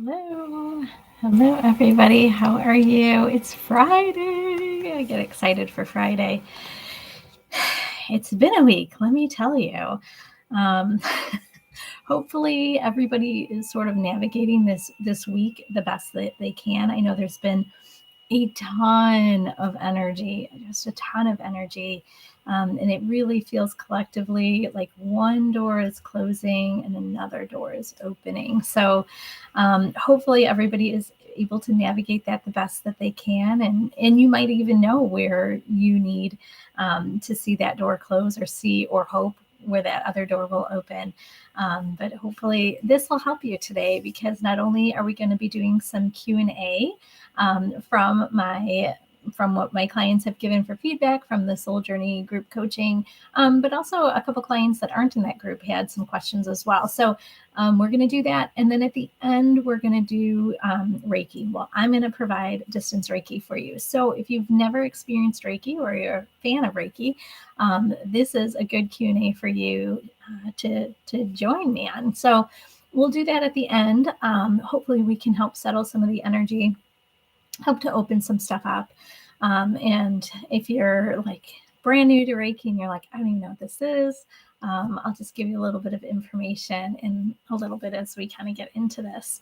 Hello. Hello, everybody. How are you? It's Friday. I get excited for Friday. It's been a week, let me tell you. Um, Hopefully, everybody is sort of navigating this week the best that they can. I know there's been a ton of energy, just a ton of energy. And it really feels collectively like one door is closing and another door is opening. So hopefully everybody is able to navigate that the best that they can. And you might even know where you need to see that door close or see or hope where that other door will open. But hopefully this will help you today, because not only are we going to be doing some Q&A from what my clients have given for feedback from the Soul Journey group coaching, but also a couple clients that aren't in that group had some questions as well. So we're going to do that. And then at the end, we're going to do Reiki. Well, I'm going to provide distance Reiki for you. So if you've never experienced Reiki or you're a fan of Reiki, this is a good Q&A for you to join me on. So we'll do that at the end. Hopefully we can help settle some of the energy, help to open some stuff up. And if you're like brand new to Reiki and you're like, I don't even know what this is, I'll just give you a little bit of information in a little bit as we kind of get into this.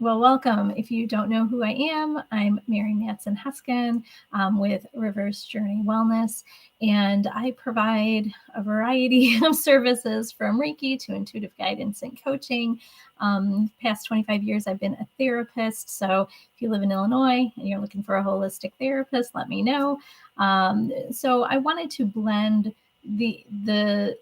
Well, welcome. If you don't know who I am, I'm Mary Matson Heskin with Reverse Journey Wellness, and I provide a variety of services from Reiki to intuitive guidance and coaching. Past 25 years, I've been a therapist. So if you live in Illinois and you're looking for a holistic therapist, let me know. So I wanted to blend this,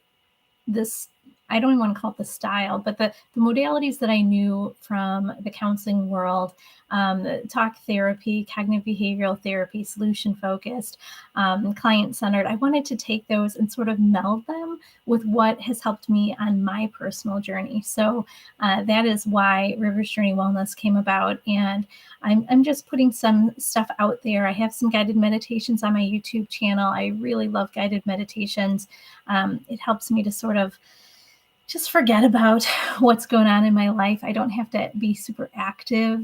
I don't even want to call it the style, but the modalities that I knew from the counseling world, talk therapy, cognitive behavioral therapy, solution focused, client centered. I wanted to take those and sort of meld them with what has helped me on my personal journey. So that is why Reverse Journey Wellness came about. And I'm just putting some stuff out there. I have some guided meditations on my YouTube channel. I really love guided meditations. It helps me to sort of just forget about what's going on in my life. I don't have to be super active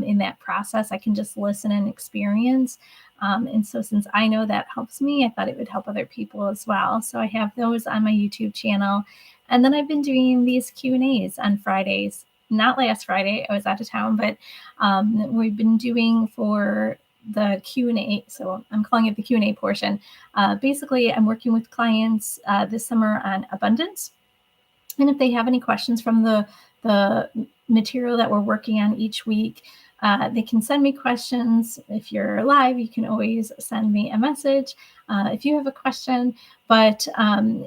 in that process. I can just listen and experience. And so since I know that helps me, I thought it would help other people as well. So I have those on my YouTube channel. And then I've been doing these Q&As on Fridays. Not last Friday, I was out of town, but we've been doing for the Q&A. So I'm calling it the Q&A portion. Basically, I'm working with clients this summer on abundance. And if they have any questions from the material that we're working on each week, they can send me questions. If you're live, you can always send me a message if you have a question. But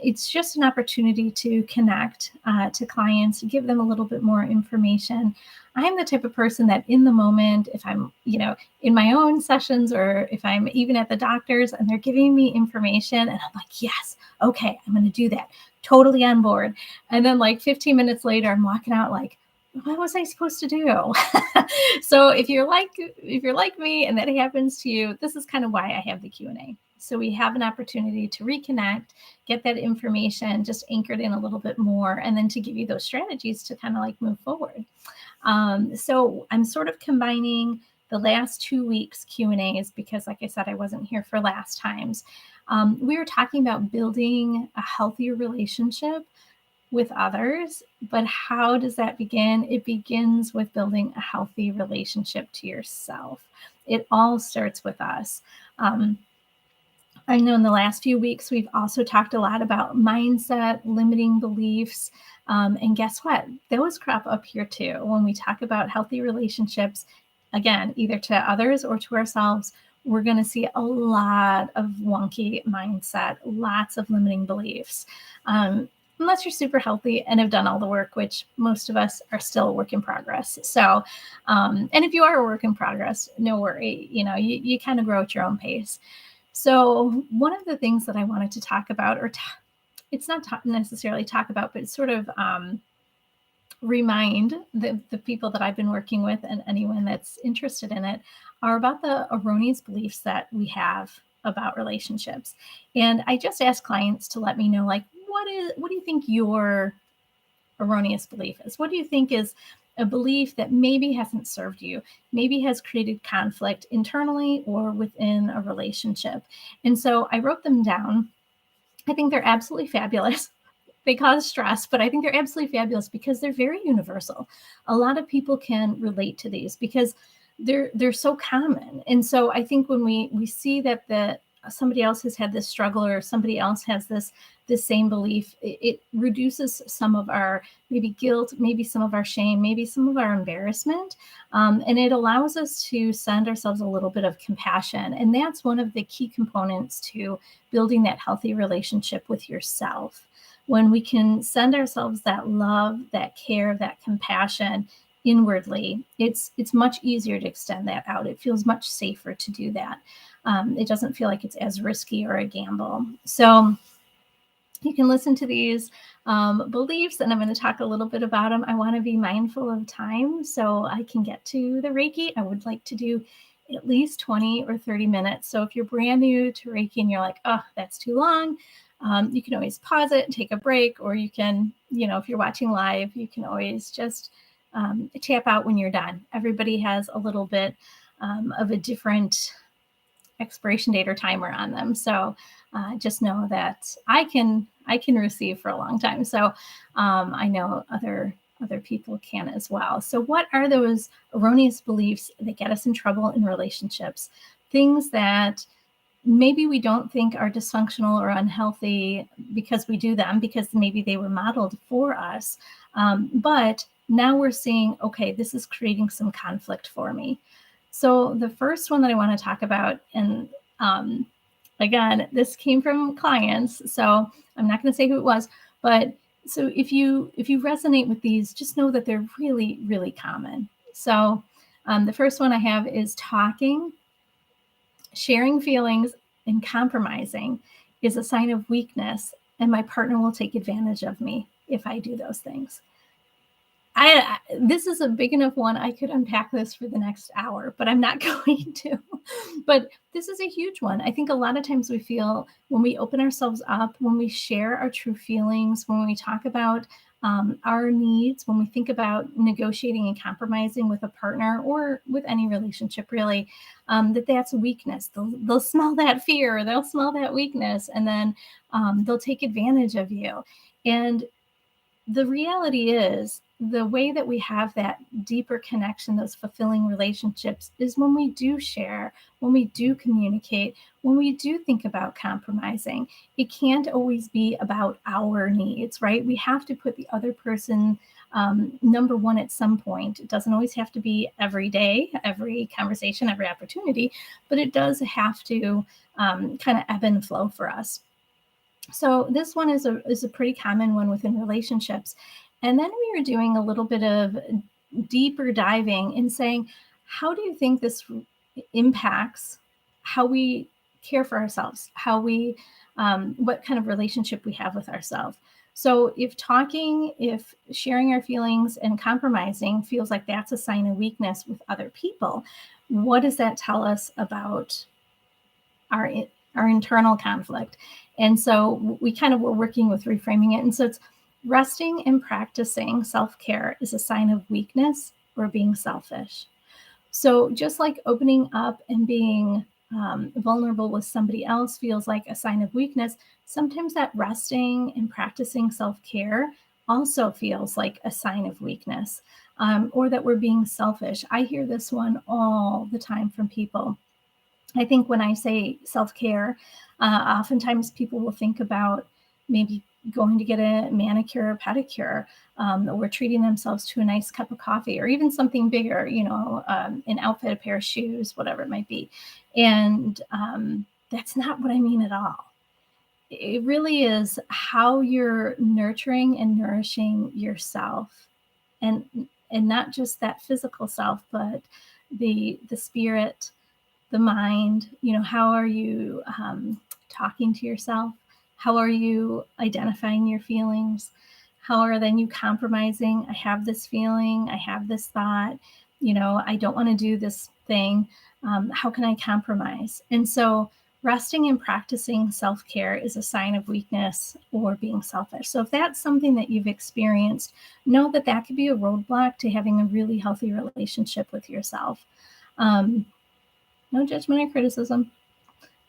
it's just an opportunity to connect to clients, give them a little bit more information. I'm the type of person that in the moment, if I'm, in my own sessions, or if I'm even at the doctor's and they're giving me information and I'm like, yes, okay, I'm going to do that. Totally on board. And then like 15 minutes later, I'm walking out like, what was I supposed to do? So if you're like me and that happens to you, this is kind of why I have the Q&A. So we have an opportunity to reconnect, get that information just anchored in a little bit more, and then to give you those strategies to kind of like move forward. So I'm sort of combining the last 2 weeks Q&As because, like I said, I wasn't here for last times. We were talking about building a healthier relationship with others, but how does that begin? It begins with building a healthy relationship to yourself. It all starts with us. I know in the last few weeks, we've also talked a lot about mindset, limiting beliefs. And guess what? Those crop up here too. When we talk about healthy relationships, again, either to others or to ourselves, we're going to see a lot of wonky mindset, lots of limiting beliefs. Unless you're super healthy and have done all the work, which most of us are still a work in progress. So, and if you are a work in progress, no worry, you kind of grow at your own pace. So one of the things that I wanted to talk about, or it's not necessarily talk about, but sort of remind the people that I've been working with and anyone that's interested in it, are about the erroneous beliefs that we have about relationships. And I just ask clients to let me know, like, what do you think your erroneous belief is? What do you think is a belief that maybe hasn't served you, maybe has created conflict internally or within a relationship? And so I wrote them down. I think they're absolutely fabulous. They cause stress, but I think they're absolutely fabulous because they're very universal. A lot of people can relate to these because they're so common. And so I think when we see that somebody else has had this struggle, or somebody else has this same belief, it reduces some of our maybe guilt, maybe some of our shame, maybe some of our embarrassment, and it allows us to send ourselves a little bit of compassion. And that's one of the key components to building that healthy relationship with yourself. When we can send ourselves that love, that care, that compassion inwardly, it's much easier to extend that out. It feels much safer to do that. It doesn't feel like it's as risky or a gamble. So you can listen to these beliefs, and I'm going to talk a little bit about them. I want to be mindful of time so I can get to the Reiki. I would like to do at least 20 or 30 minutes. So if you're brand new to Reiki and you're like, oh, that's too long, you can always pause it and take a break, or you can, if you're watching live, you can always just tap out when you're done. Everybody has a little bit of a different expiration date or timer on them. So just know that I can receive for a long time. So I know other people can as well. So what are those erroneous beliefs that get us in trouble in relationships? Things that maybe we don't think are dysfunctional or unhealthy because we do them, because maybe they were modeled for us. But now we're seeing, okay, this is creating some conflict for me. So the first one that I want to talk about, and again, this came from clients, so I'm not going to say who it was, but so if you resonate with these, just know that they're really, really common. So the first one I have is talking, sharing feelings, and compromising is a sign of weakness, and my partner will take advantage of me if I do those things. This is a big enough one. I could unpack this for the next hour, but I'm not going to. But this is a huge one. I think a lot of times we feel, when we open ourselves up, when we share our true feelings, when we talk about our needs, when we think about negotiating and compromising with a partner or with any relationship, really, that's a weakness. They'll smell that fear, they'll smell that weakness, and then they'll take advantage of you. And the reality is, the way that we have that deeper connection, those fulfilling relationships, is when we do share, when we do communicate, when we do think about compromising. It can't always be about our needs, right? We have to put the other person number one at some point. It doesn't always have to be every day, every conversation, every opportunity, but it does have to kind of ebb and flow for us. So this one is a pretty common one within relationships. And then we were doing a little bit of deeper diving and saying, how do you think this impacts how we care for ourselves, how we, what kind of relationship we have with ourselves? So if sharing our feelings and compromising feels like that's a sign of weakness with other people, what does that tell us about our internal conflict? And so we kind of were working with reframing it. And so it's resting and practicing self-care is a sign of weakness or being selfish. So just like opening up and being vulnerable with somebody else feels like a sign of weakness, sometimes that resting and practicing self-care also feels like a sign of weakness, or that we're being selfish. I hear this one all the time from people. I think when I say self-care, oftentimes people will think about maybe going to get a manicure or pedicure, or treating themselves to a nice cup of coffee, or even something bigger, an outfit, a pair of shoes, whatever it might be. And that's not what I mean at all. It really is how you're nurturing and nourishing yourself, and not just that physical self, but the spirit, the mind. How are you talking to yourself? How are you identifying your feelings? How are then you compromising? I have this feeling, I have this thought, I don't want to do this thing. How can I compromise? And so Resting and practicing self-care is a sign of weakness or being selfish. So if that's something that you've experienced, know that that could be a roadblock to having a really healthy relationship with yourself. Um, no judgment or criticism.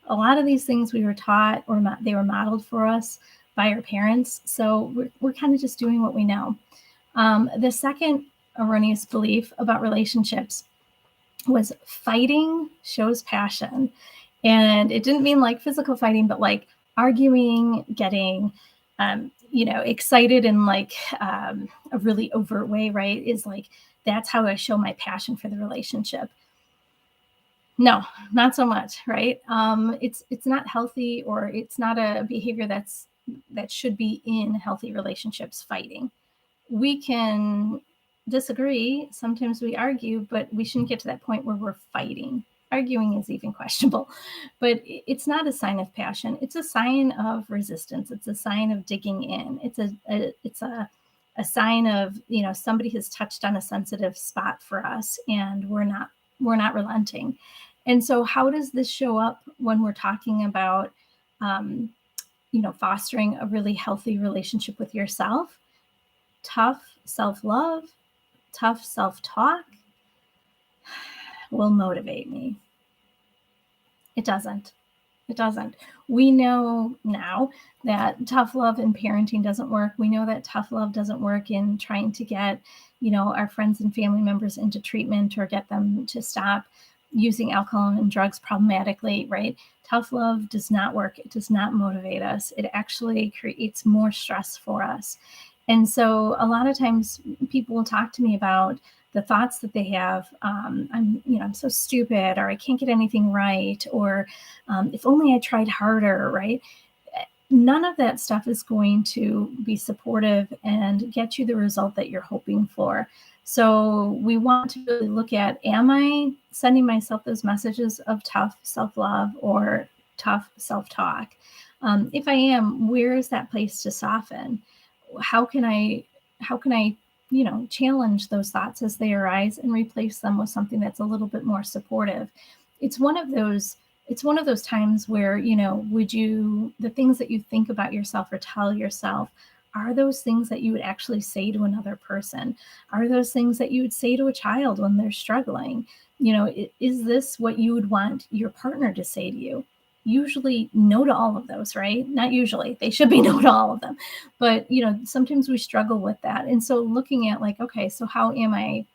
A lot of these things we were taught or they were modeled for us by our parents. So we're kind of just doing what we know. The second erroneous belief about relationships was fighting shows passion. And it didn't mean like physical fighting, but like arguing, getting, excited in like a really overt way, right? Is like, that's how I show my passion for the relationship. No, not so much, right? It's not healthy, or it's not a behavior that should be in healthy relationships. Fighting, we can disagree. Sometimes we argue, but we shouldn't get to that point where we're fighting. Arguing is even questionable, but it's not a sign of passion. It's a sign of resistance. It's a sign of digging in. It's a sign of, somebody has touched on a sensitive spot for us, and we're not relenting. And so, how does this show up when we're talking about, um, fostering a really healthy relationship with yourself? Tough self love, tough self talk will motivate me. It doesn't. It doesn't. We know now that tough love in parenting doesn't work. We know that tough love doesn't work in trying to get, our friends and family members into treatment or get them to stop using alcohol and drugs problematically, right? Tough love does not work. It does not motivate us. It actually creates more stress for us. And so a lot of times people will talk to me about the thoughts that they have. I'm so stupid, or I can't get anything right, or if only I tried harder, right? None of that stuff is going to be supportive and get you the result that you're hoping for. So we want to really look at, am I sending myself those messages of tough self-love or tough self-talk? If I am, where is that place to soften? How can I challenge those thoughts as they arise and replace them with something that's a little bit more supportive? It's one of those times where, the things that you think about yourself or tell yourself, are those things that you would actually say to another person? Are those things that you would say to a child when they're struggling? Is this what you would want your partner to say to you? Usually no to all of those, right? Not usually. They should be no to all of them. But, sometimes we struggle with that. And so looking at like, okay, so how am I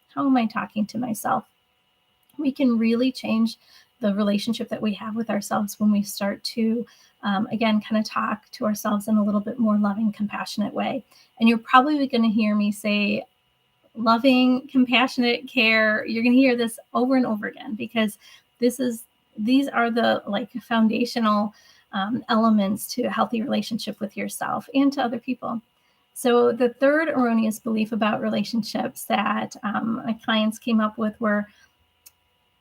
talking to myself? We can really change the relationship that we have with ourselves when we start to, again, kind of talk to ourselves in a little bit more loving, compassionate way. And you're probably going to hear me say loving, compassionate care. You're going to hear this over and over again, because these are the like foundational elements to a healthy relationship with yourself and to other people. So the third erroneous belief about relationships that my clients came up with were,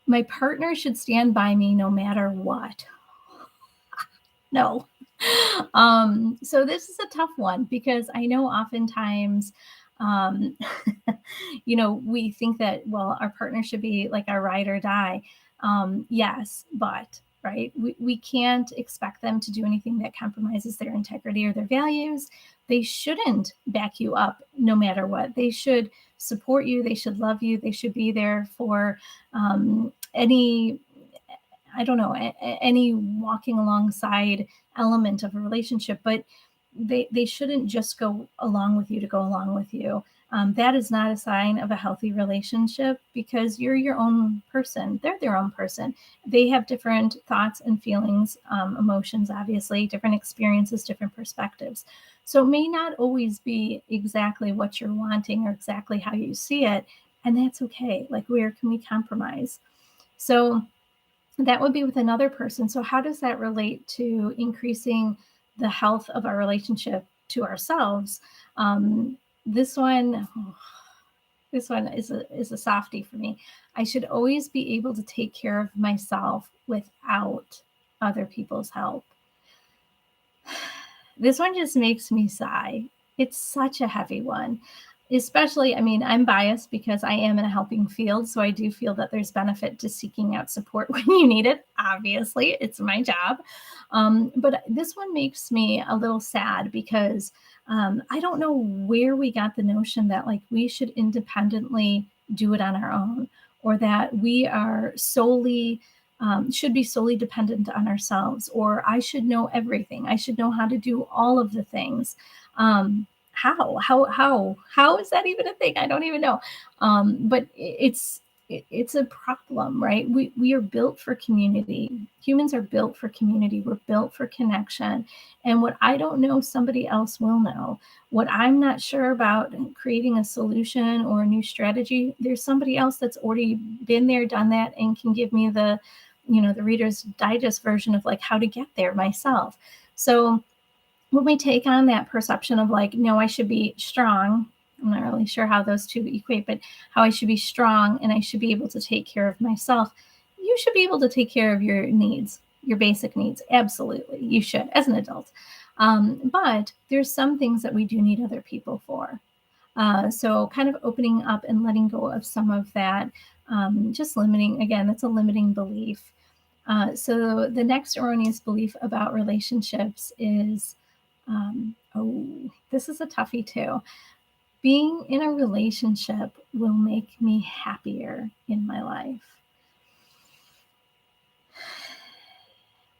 my partner should stand by me no matter what. No. So this is a tough one, because I know oftentimes, um, we think that, well, our partner should be like our ride or die. Yes, but right, we can't expect them to do anything that compromises their integrity or their values. They shouldn't back you up no matter what. They should support you. They should love you. They should be there for any, I don't know, any walking alongside element of a relationship, but they shouldn't just go along with you to go along with you. That is not a sign of a healthy relationship, because you're your own person. They're their own person. They have different thoughts and feelings, emotions, obviously, different experiences, different perspectives. So it may not always be exactly what you're wanting or exactly how you see it. And that's okay. Like, where can we compromise? So that would be with another person. So how does that relate to increasing the health of our relationship to ourselves? Um, this one, this one is a softie for me. I should always be able to take care of myself without other people's help. This one just makes me sigh. It's such a heavy one. especially, I mean, I'm biased because I am in a helping field. So I do feel that there's benefit to seeking out support when you need it. Obviously, it's my job. But this one makes me a little sad because I don't know where we got the notion that like we should independently do it on our own, or that we are solely should be solely dependent on ourselves, or I should know everything. I should know how to do all of the things. How is that even a thing? I don't even know. But it's a problem, right? We are built for community. Humans are built for community. We're built for connection. And what I don't know, somebody else will know. What I'm not sure about creating a solution or a new strategy, there's somebody else that's already been there, done that, and can give me the, the Reader's Digest version of like how to get there myself. So when we take on that perception of like, no, I should be strong, I'm not really sure how those two equate, but how I should be strong and I should be able to take care of myself. You should be able to take care of your needs, your basic needs. Absolutely. You should as an adult. But there's some things that we do need other people for. So kind of opening up and letting go of some of that, just limiting, again, that's a limiting belief. So the next erroneous belief about relationships is, this is a toughie too. Being in a relationship will make me happier in my life.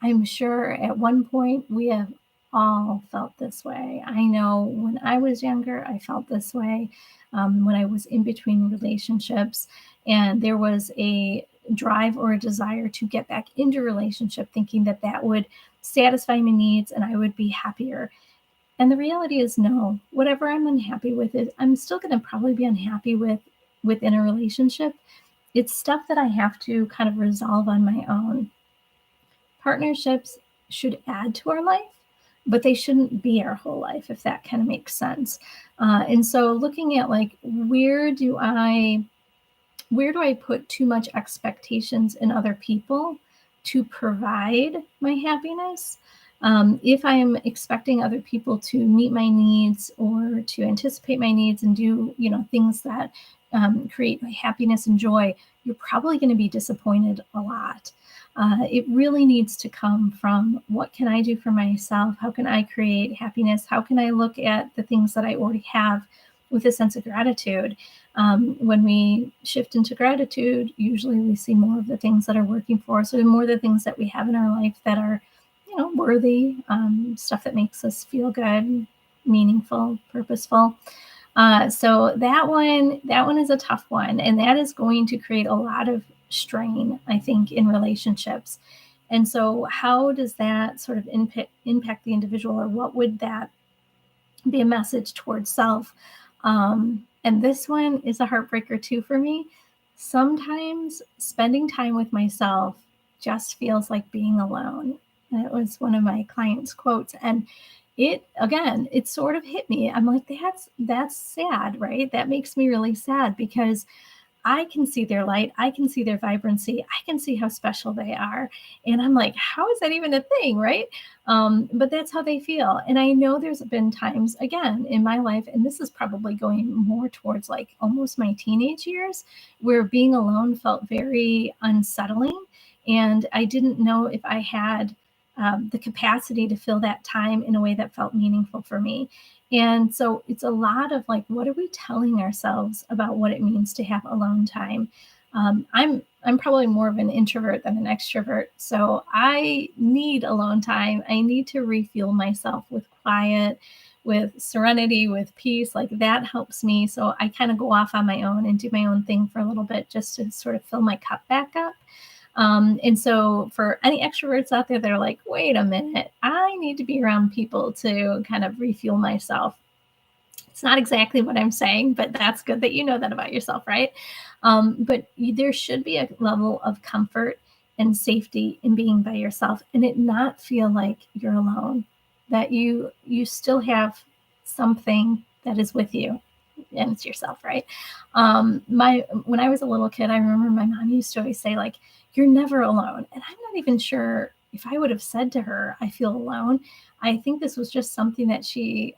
I'm sure at one point we have all felt this way. I know when I was younger, I felt this way. When I was in between relationships, and there was a drive or a desire to get back into a relationship, thinking that that would satisfy my needs and I would be happier. And the reality is, no. Whatever I'm unhappy with, is I'm still going to probably be unhappy with within a relationship. It's stuff that I have to kind of resolve on my own. Partnerships should add to our life, but they shouldn't be our whole life, if that kind of makes sense. And so looking at like, where do I put too much expectations in other people to provide my happiness? If I am expecting other people to meet my needs or to anticipate my needs and do, things that create happiness and joy, you're probably going to be disappointed a lot. It really needs to come from, what can I do for myself? How can I create happiness? How can I look at the things that I already have with a sense of gratitude? When we shift into gratitude, usually we see more of the things that are working for us, or more of the things that we have in our life that are, worthy, stuff that makes us feel good, meaningful, purposeful. So that one is a tough one, and that is going to create a lot of strain, I think, in relationships. And so how does that sort of impact the individual, or what would that be a message towards self? And this one is a heartbreaker too for me. Sometimes spending time with myself just feels like being alone. That was one of my clients' quotes. And it sort of hit me. I'm like, that's sad, right? That makes me really sad, because I can see their light. I can see their vibrancy. I can see how special they are. And I'm like, how is that even a thing, right? But that's how they feel. And I know there's been times, again, in my life, and this is probably going more towards like almost my teenage years, where being alone felt very unsettling. And I didn't know if I had the capacity to fill that time in a way that felt meaningful for me. And so it's a lot of like, what are we telling ourselves about what it means to have alone time? I'm probably more of an introvert than an extrovert, so I need alone time. I need to refuel myself with quiet, with serenity, with peace. Like, that helps me. So I kind of go off on my own and do my own thing for a little bit, just to sort of fill my cup back up. And so for any extroverts out there that are like, wait a minute, I need to be around people to kind of refuel myself. It's not exactly what I'm saying, but that's good that you know that about yourself, right? But there should be a level of comfort and safety in being by yourself, and it not feel like you're alone, that you still have something that is with you, and it's yourself, right? When I was a little kid, I remember my mom used to always say, like, you're never alone. And I'm not even sure if I would have said to her, I feel alone. I think this was just something that she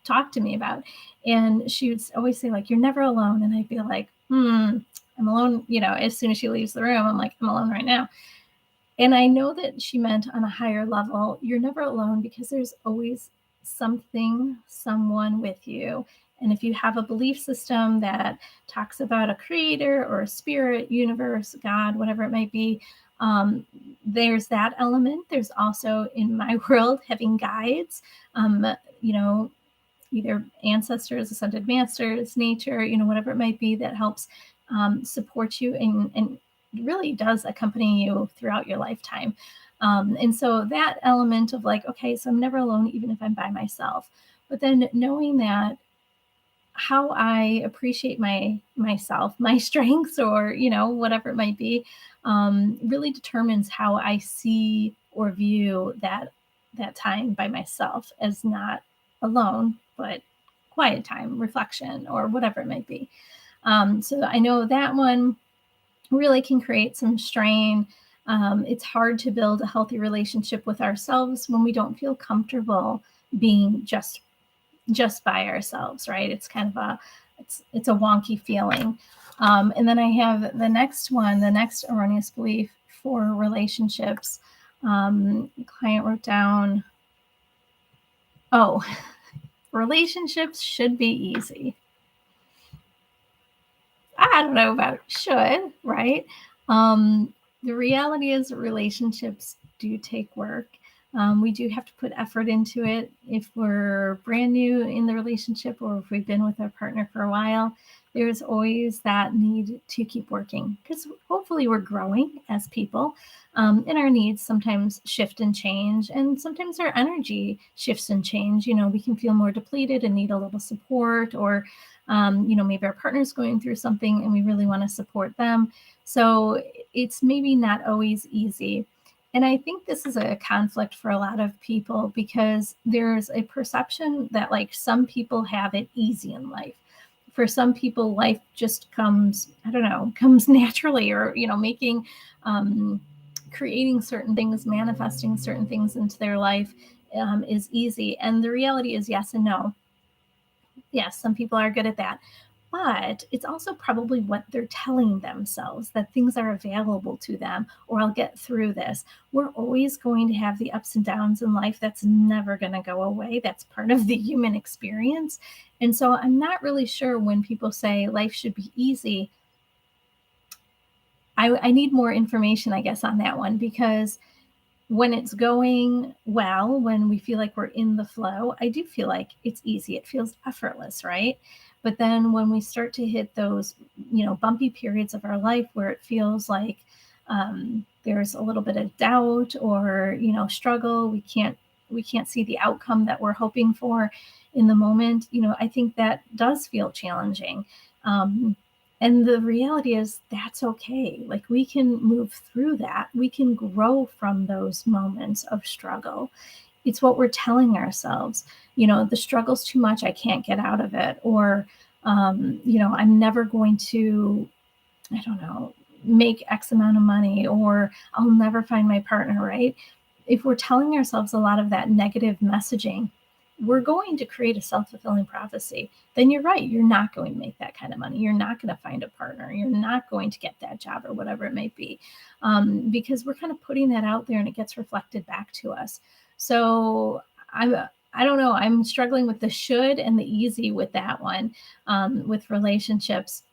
talk to me about. And she would always say, like, you're never alone. And I'd be like, I'm alone. As soon as she leaves the room, I'm like, I'm alone right now. And I know that she meant on a higher level, you're never alone because there's always something, someone with you. And if you have a belief system that talks about a creator or a spirit, universe, God, whatever it might be, there's that element. There's also, in my world, having guides, you know, either ancestors, ascended masters, nature, whatever it might be, that helps support you and really does accompany you throughout your lifetime. And so that element of like, okay, so I'm never alone, even if I'm by myself. But then knowing that how I appreciate myself, my strengths, or whatever it might be, really determines how I see or view that time by myself as not alone, but quiet time, reflection, or whatever it might be. So I know that one really can create some strain. It's hard to build a healthy relationship with ourselves when we don't feel comfortable being just by ourselves, right? It's kind of it's a wonky feeling. And then I have the next erroneous belief for relationships. Client wrote down, relationships should be easy. I don't know about should, right? The reality is relationships do take work. We do have to put effort into it. If we're brand new in the relationship, or if we've been with our partner for a while, there's always that need to keep working, because hopefully we're growing as people, and our needs sometimes shift and change, and sometimes our energy shifts and change. We can feel more depleted and need a little support, or maybe our partner's going through something and we really want to support them. So it's maybe not always easy. And I think this is a conflict for a lot of people, because there's a perception that, like, some people have it easy in life. For some people, life just comes naturally, or, making, creating certain things, manifesting certain things into their life is easy. And the reality is yes and no. Yes, some people are good at that. But it's also probably what they're telling themselves, that things are available to them, or I'll get through this. We're always going to have the ups and downs in life. That's never going to go away. That's part of the human experience. And so I'm not really sure when people say life should be easy. I need more information, I guess, on that one, because when it's going well, when we feel like we're in the flow, I do feel like it's easy. It feels effortless, right? But then when we start to hit those, bumpy periods of our life where it feels like there's a little bit of doubt, or, struggle, we can't see the outcome that we're hoping for in the moment. I think that does feel challenging. And the reality is that's okay. Like, we can move through that. We can grow from those moments of struggle. It's what we're telling ourselves. The struggle's too much. I can't get out of it. Or, I'm never going to, I don't know, make X amount of money, or I'll never find my partner, right? If we're telling ourselves a lot of that negative messaging, we're going to create a self-fulfilling prophecy. Then you're right. You're not going to make that kind of money. You're not going to find a partner. You're not going to get that job, or whatever it might be, because we're kind of putting that out there and it gets reflected back to us. So I don't know. I'm struggling with the should and the easy with that one, with relationships.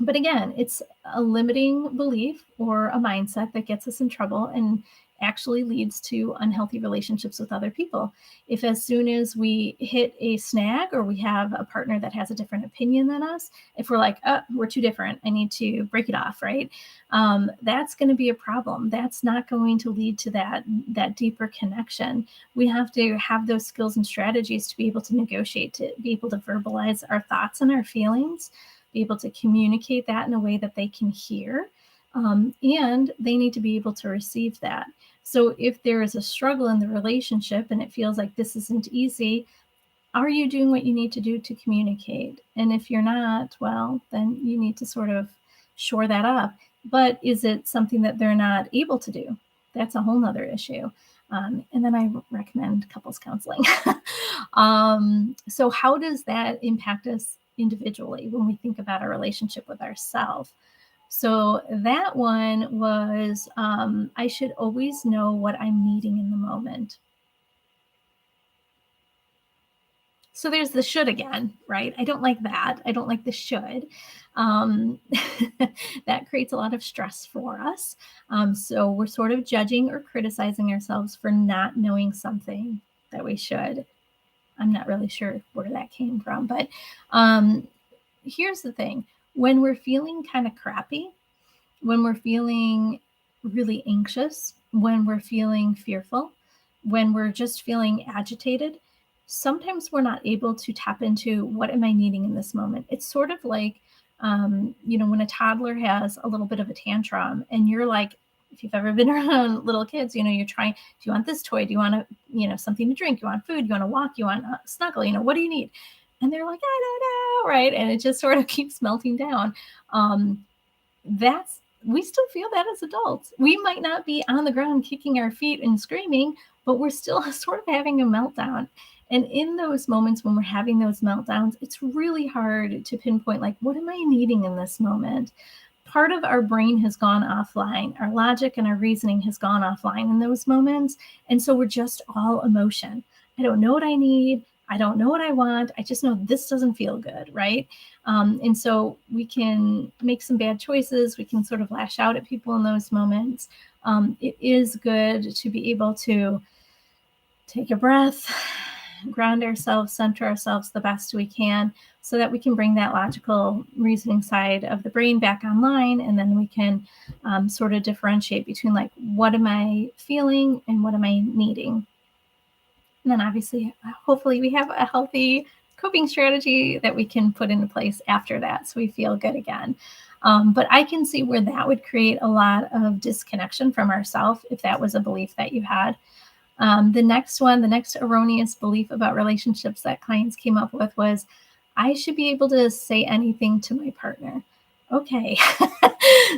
But again, it's a limiting belief or a mindset that gets us in trouble and actually leads to unhealthy relationships with other people. If, as soon as we hit a snag, or we have a partner that has a different opinion than us, if we're like, oh, we're too different, I need to break it off, right? That's going to be a problem. That's not going to lead to that deeper connection. We have to have those skills and strategies to be able to negotiate, to be able to verbalize our thoughts and our feelings, be able to communicate that in a way that they can hear, and they need to be able to receive that. So if there is a struggle in the relationship and it feels like this isn't easy, are you doing what you need to do to communicate? And if you're not, well, then you need to sort of shore that up. But is it something that they're not able to do? That's a whole nother issue. And then I recommend couples counseling. So how does that impact us individually when we think about our relationship with ourselves? So that one was, I should always know what I'm needing in the moment. So there's the should again, right? I don't like that. I don't like the should. Um, that creates a lot of stress for us. So we're sort of judging or criticizing ourselves for not knowing something that we should. I'm not really sure where that came from, but um, here's the thing: when we're feeling kind of crappy, when we're feeling really anxious, when we're feeling fearful, when we're just feeling agitated, sometimes we're not able to tap into what am I needing in this moment. It's sort of like, when a toddler has a little bit of a tantrum and you're like, if you've ever been around little kids, you're trying, do you want this toy? Do you want something to drink? You want food? You want to walk? You want a snuggle? What do you need? And they're like, I don't know. Right. And it just sort of keeps melting down. Um, that's we still feel that as adults. We might not be on the ground kicking our feet and screaming, but we're still sort of having a meltdown. And in those moments when we're having those meltdowns, it's really hard to pinpoint, like, what am I needing in this moment? Part of our brain has gone offline. Our logic and our reasoning has gone offline in those moments. And so we're just all emotion. I don't know what I need. I don't know what I want. I just know this doesn't feel good, right? And so we can make some bad choices. We can sort of lash out at people in those moments. It is good to be able to take a breath, ground ourselves, center ourselves the best we can so that we can bring that logical reasoning side of the brain back online. And then we can sort of differentiate between, like, what am I feeling and what am I needing? And then obviously, hopefully we have a healthy coping strategy that we can put into place after that so we feel good again. But I can see where that would create a lot of disconnection from ourselves if that was a belief that you had. The next one, the next erroneous belief about relationships that clients came up with was, I should be able to say anything to my partner. Okay.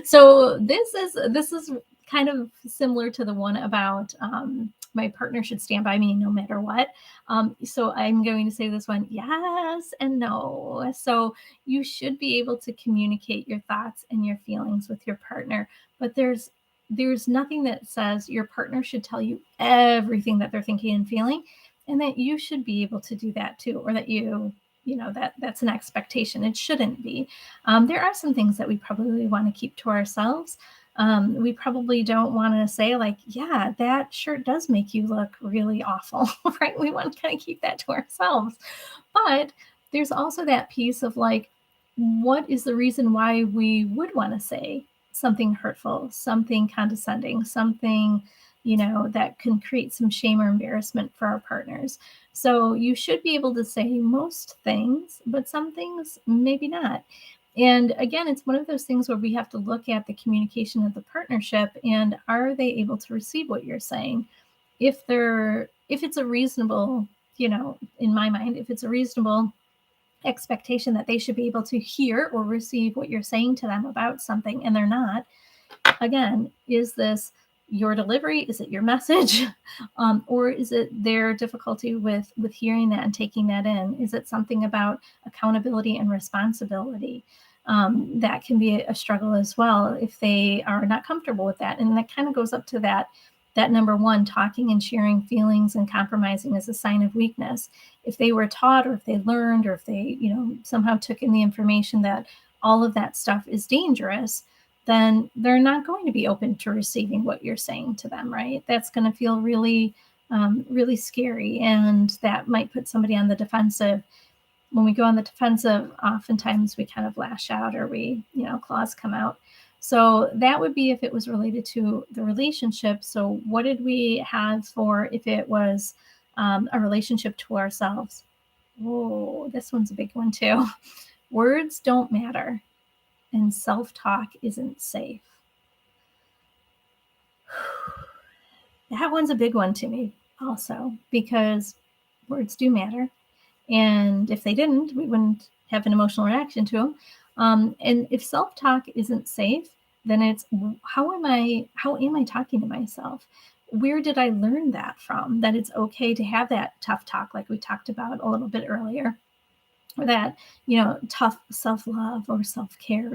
So this is kind of similar to the one about, my partner should stand by me no matter what. So I'm going to say this one, yes and no. So you should be able to communicate your thoughts and your feelings with your partner, but there's nothing that says your partner should tell you everything that they're thinking and feeling, and that you should be able to do that too, or that that's an expectation. It shouldn't be. There are some things that we probably want to keep to ourselves. We probably don't want to say, like, yeah, that shirt does make you look really awful, right? We want to kind of keep that to ourselves. But there's also that piece of, like, what is the reason why we would want to say something hurtful, something condescending, something, that can create some shame or embarrassment for our partners. So you should be able to say most things, but some things maybe not. And again, it's one of those things where we have to look at the communication of the partnership, and are they able to receive what you're saying? If it's a reasonable, in my mind, if it's a reasonable expectation that they should be able to hear or receive what you're saying to them about something, and they're not, again, is this your delivery? Is it your message? Or is it their difficulty with hearing that and taking that in? Is it something about accountability and responsibility? That can be a struggle as well if they are not comfortable with that. And that kind of goes up to that number one, talking and sharing feelings and compromising is a sign of weakness. If they were taught, or if they learned, or if they, somehow took in the information that all of that stuff is dangerous, then they're not going to be open to receiving what you're saying to them, right? That's going to feel really, really scary. And that might put somebody on the defensive. When we go on the defensive, oftentimes we kind of lash out, or claws come out. So that would be if it was related to the relationship. So what did we have for if it was a relationship to ourselves? Oh, this one's a big one too. Words don't matter, and self-talk isn't safe. That one's a big one to me also, because words do matter. And if they didn't, we wouldn't have an emotional reaction to them. And if self-talk isn't safe, then it's how am I talking to myself? where did I learn that from? That it's okay to have that tough talk, like we talked about a little bit earlier, or that, tough self love or self care.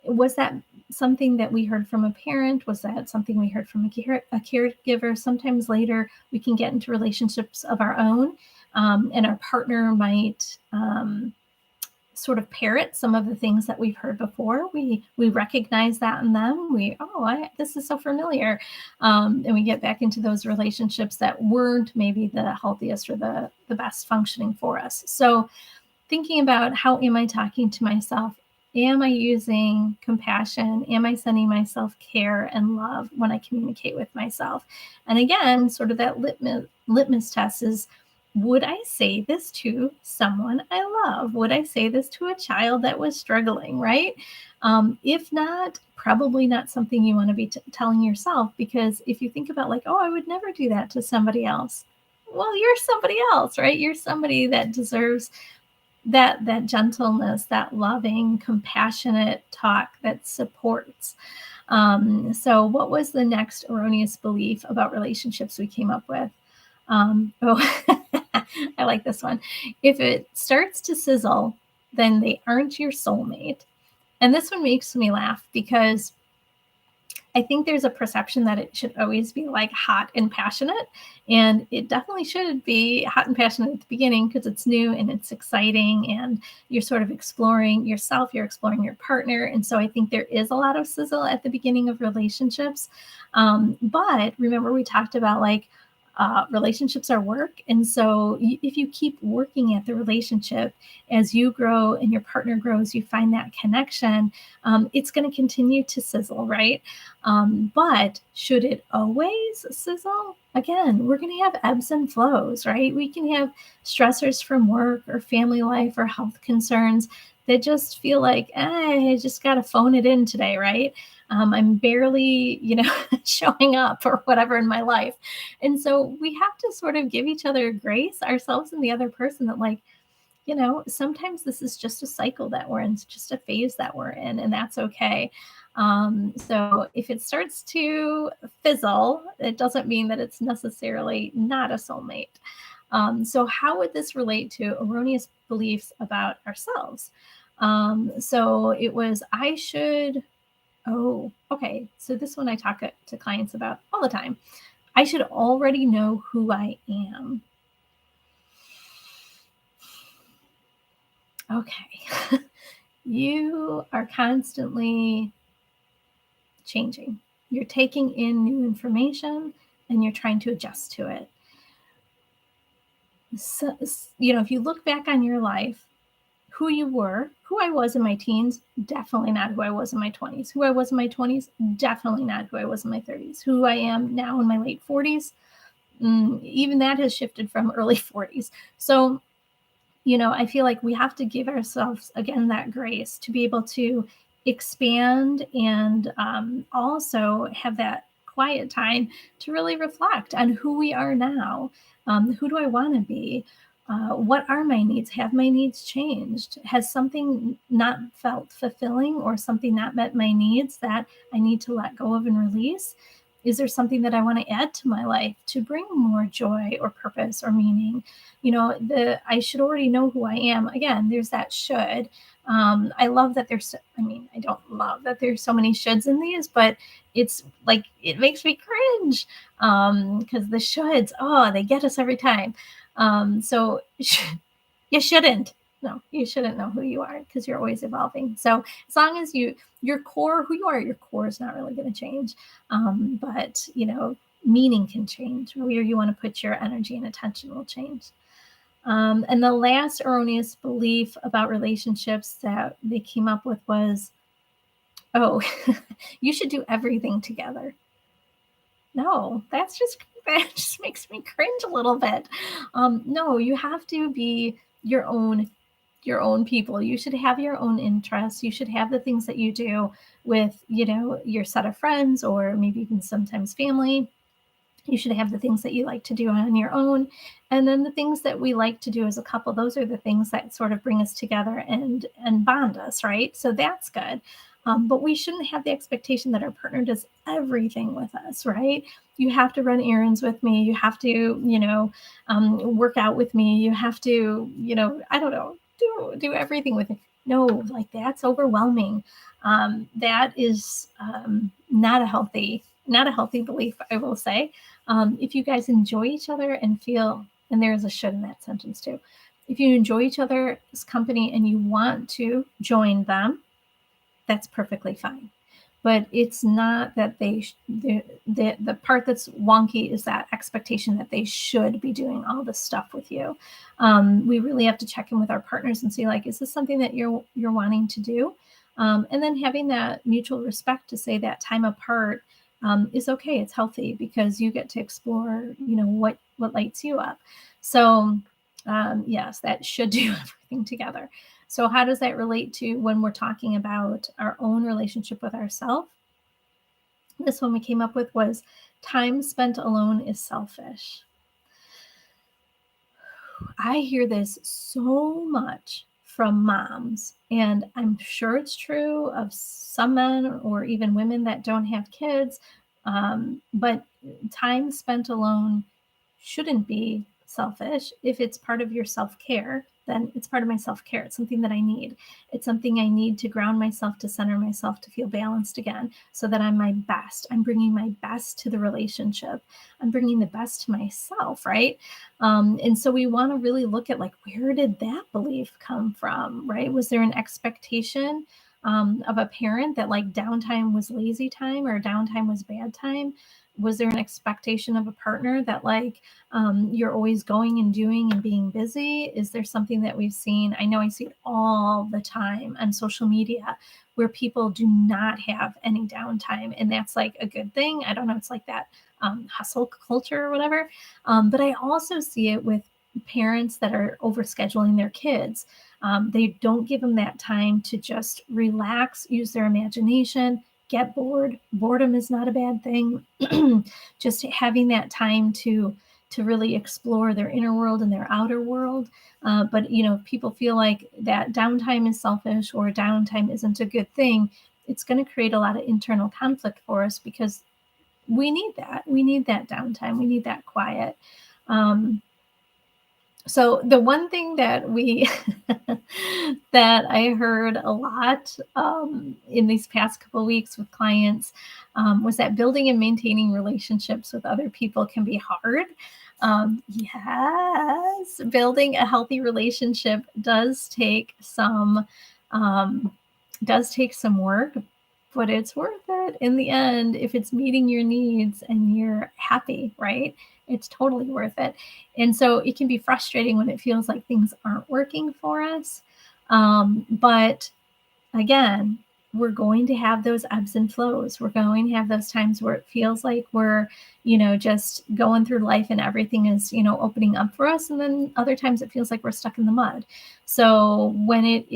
Was that something that we heard from a parent? Was that something we heard from a caregiver? Sometimes later we can get into relationships of our own, and our partner might sort of parrot some of the things that we've heard before. We recognize that in them. This is so familiar, and we get back into those relationships that weren't maybe the healthiest or the best functioning for us. So thinking about, how am I talking to myself? Am I using compassion? Am I sending myself care and love when I communicate with myself? And again, sort of that litmus test is, would I say this to someone I love? Would I say this to a child that was struggling, right? If not, probably not something you want to be telling yourself, because if you think about, like, oh, I would never do that to somebody else. Well, you're somebody else, right? You're somebody that deserves that gentleness, that loving, compassionate talk that supports. So what was the next erroneous belief about relationships we came up with? I like this one. If it starts to sizzle, then they aren't your soulmate. And this one makes me laugh, because I think there's a perception that it should always be like hot and passionate. And it definitely should be hot and passionate at the beginning, because it's new and it's exciting and you're sort of exploring yourself, you're exploring your partner. And so I think there is a lot of sizzle at the beginning of relationships. But remember, we talked about, like, relationships are work. And so if you keep working at the relationship, as you grow and your partner grows, you find that connection, it's going to continue to sizzle, right? But should it always sizzle? Again, we're going to have ebbs and flows, right? We can have stressors from work or family life or health concerns that just feel like, I just got to phone it in today, right? I'm barely, showing up or whatever in my life. And so we have to sort of give each other grace, ourselves and the other person, that, like, sometimes this is just a cycle that we're in, it's just a phase that we're in, and that's okay. So if it starts to fizzle, it doesn't mean that it's necessarily not a soulmate. So how would this relate to erroneous beliefs about ourselves? So it was, okay. So this one I talk to clients about all the time. I should already know who I am. Okay. You are constantly changing. You're taking in new information and you're trying to adjust to it. So, if you look back on your life, who you were, who I was in my teens, definitely not who I was in my 20s. Who I was in my 20s, definitely not who I was in my 30s. Who I am now in my late 40s, even that has shifted from early 40s. So, I feel like we have to give ourselves, again, that grace to be able to expand, and also have that quiet time to really reflect on who we are now. Who do I want to be? What are my needs? Have my needs changed? Has something not felt fulfilling, or something not met my needs that I need to let go of and release? Is there something that I want to add to my life to bring more joy or purpose or meaning? I should already know who I am. Again, there's that should. I love that I don't love that there's so many shoulds in these, but it's like, it makes me cringe, because the shoulds, they get us every time. So you shouldn't. No, you shouldn't know who you are, because you're always evolving. So as long as your core, who you are, your core is not really going to change. But meaning can change. Where you want to put your energy and attention will change. And the last erroneous belief about relationships that they came up with was, oh, you should do everything together. No, that just makes me cringe a little bit. No, you have to be your own people. You should have your own interests. You should have the things that you do with, your set of friends, or maybe even sometimes family. You should have the things that you like to do on your own. And then the things that we like to do as a couple, those are the things that sort of bring us together and bond us, right? So that's good. But we shouldn't have the expectation that our partner does everything with us, right? You have to run errands with me. You have to, work out with me. You have to, I don't know, do everything with me. No, like that's overwhelming. That is not a healthy belief, I will say. If you guys enjoy each other and feel, and there's a should in that sentence too. If you enjoy each other's company and you want to join them, that's perfectly fine. But it's not that the part that's wonky is that expectation that they should be doing all this stuff with you. We really have to check in with our partners and see, like, is this something that you're wanting to do? And then having that mutual respect to say that time apart is okay. It's healthy because you get to explore, what lights you up. So yes, that should do everything together. So how does that relate to when we're talking about our own relationship with ourselves? This one we came up with was time spent alone is selfish. I hear this so much from moms, and I'm sure it's true of some men or even women that don't have kids. But time spent alone shouldn't be selfish. If it's part of your self-care, then it's part of my self-care. It's something that I need. It's something I need to ground myself, to center myself, to feel balanced again, so that I'm my best. I'm bringing my best to the relationship. I'm bringing the best to myself, right? And so we want to really look at, like, where did that belief come from, right? Was there an expectation of a parent that, like, downtime was lazy time or downtime was bad time? Was there an expectation of a partner that, like, you're always going and doing and being busy? Is there something that we've seen? I know I see it all the time on social media where people do not have any downtime, and that's like a good thing. I don't know, it's like that hustle culture or whatever. But I also see it with parents that are overscheduling their kids. They don't give them that time to just relax, use their imagination, get bored. Boredom is not a bad thing. Just having that time to really explore their inner world and their outer world. But if people feel like that downtime is selfish or downtime isn't a good thing, it's going to create a lot of internal conflict for us, because we need that. We need that downtime. We need that quiet. So the one thing that we that I heard a lot in these past couple of weeks with clients was that building and maintaining relationships with other people can be hard. Yes, building a healthy relationship um, does take some work, but it's worth it in the end if it's meeting your needs and you're happy, right? It's totally worth it. And so it can be frustrating when it feels like things aren't working for us. But again, we're going to have those ebbs and flows. We're going to have those times where it feels like we're, just going through life and everything is, opening up for us. And then other times it feels like we're stuck in the mud. So when it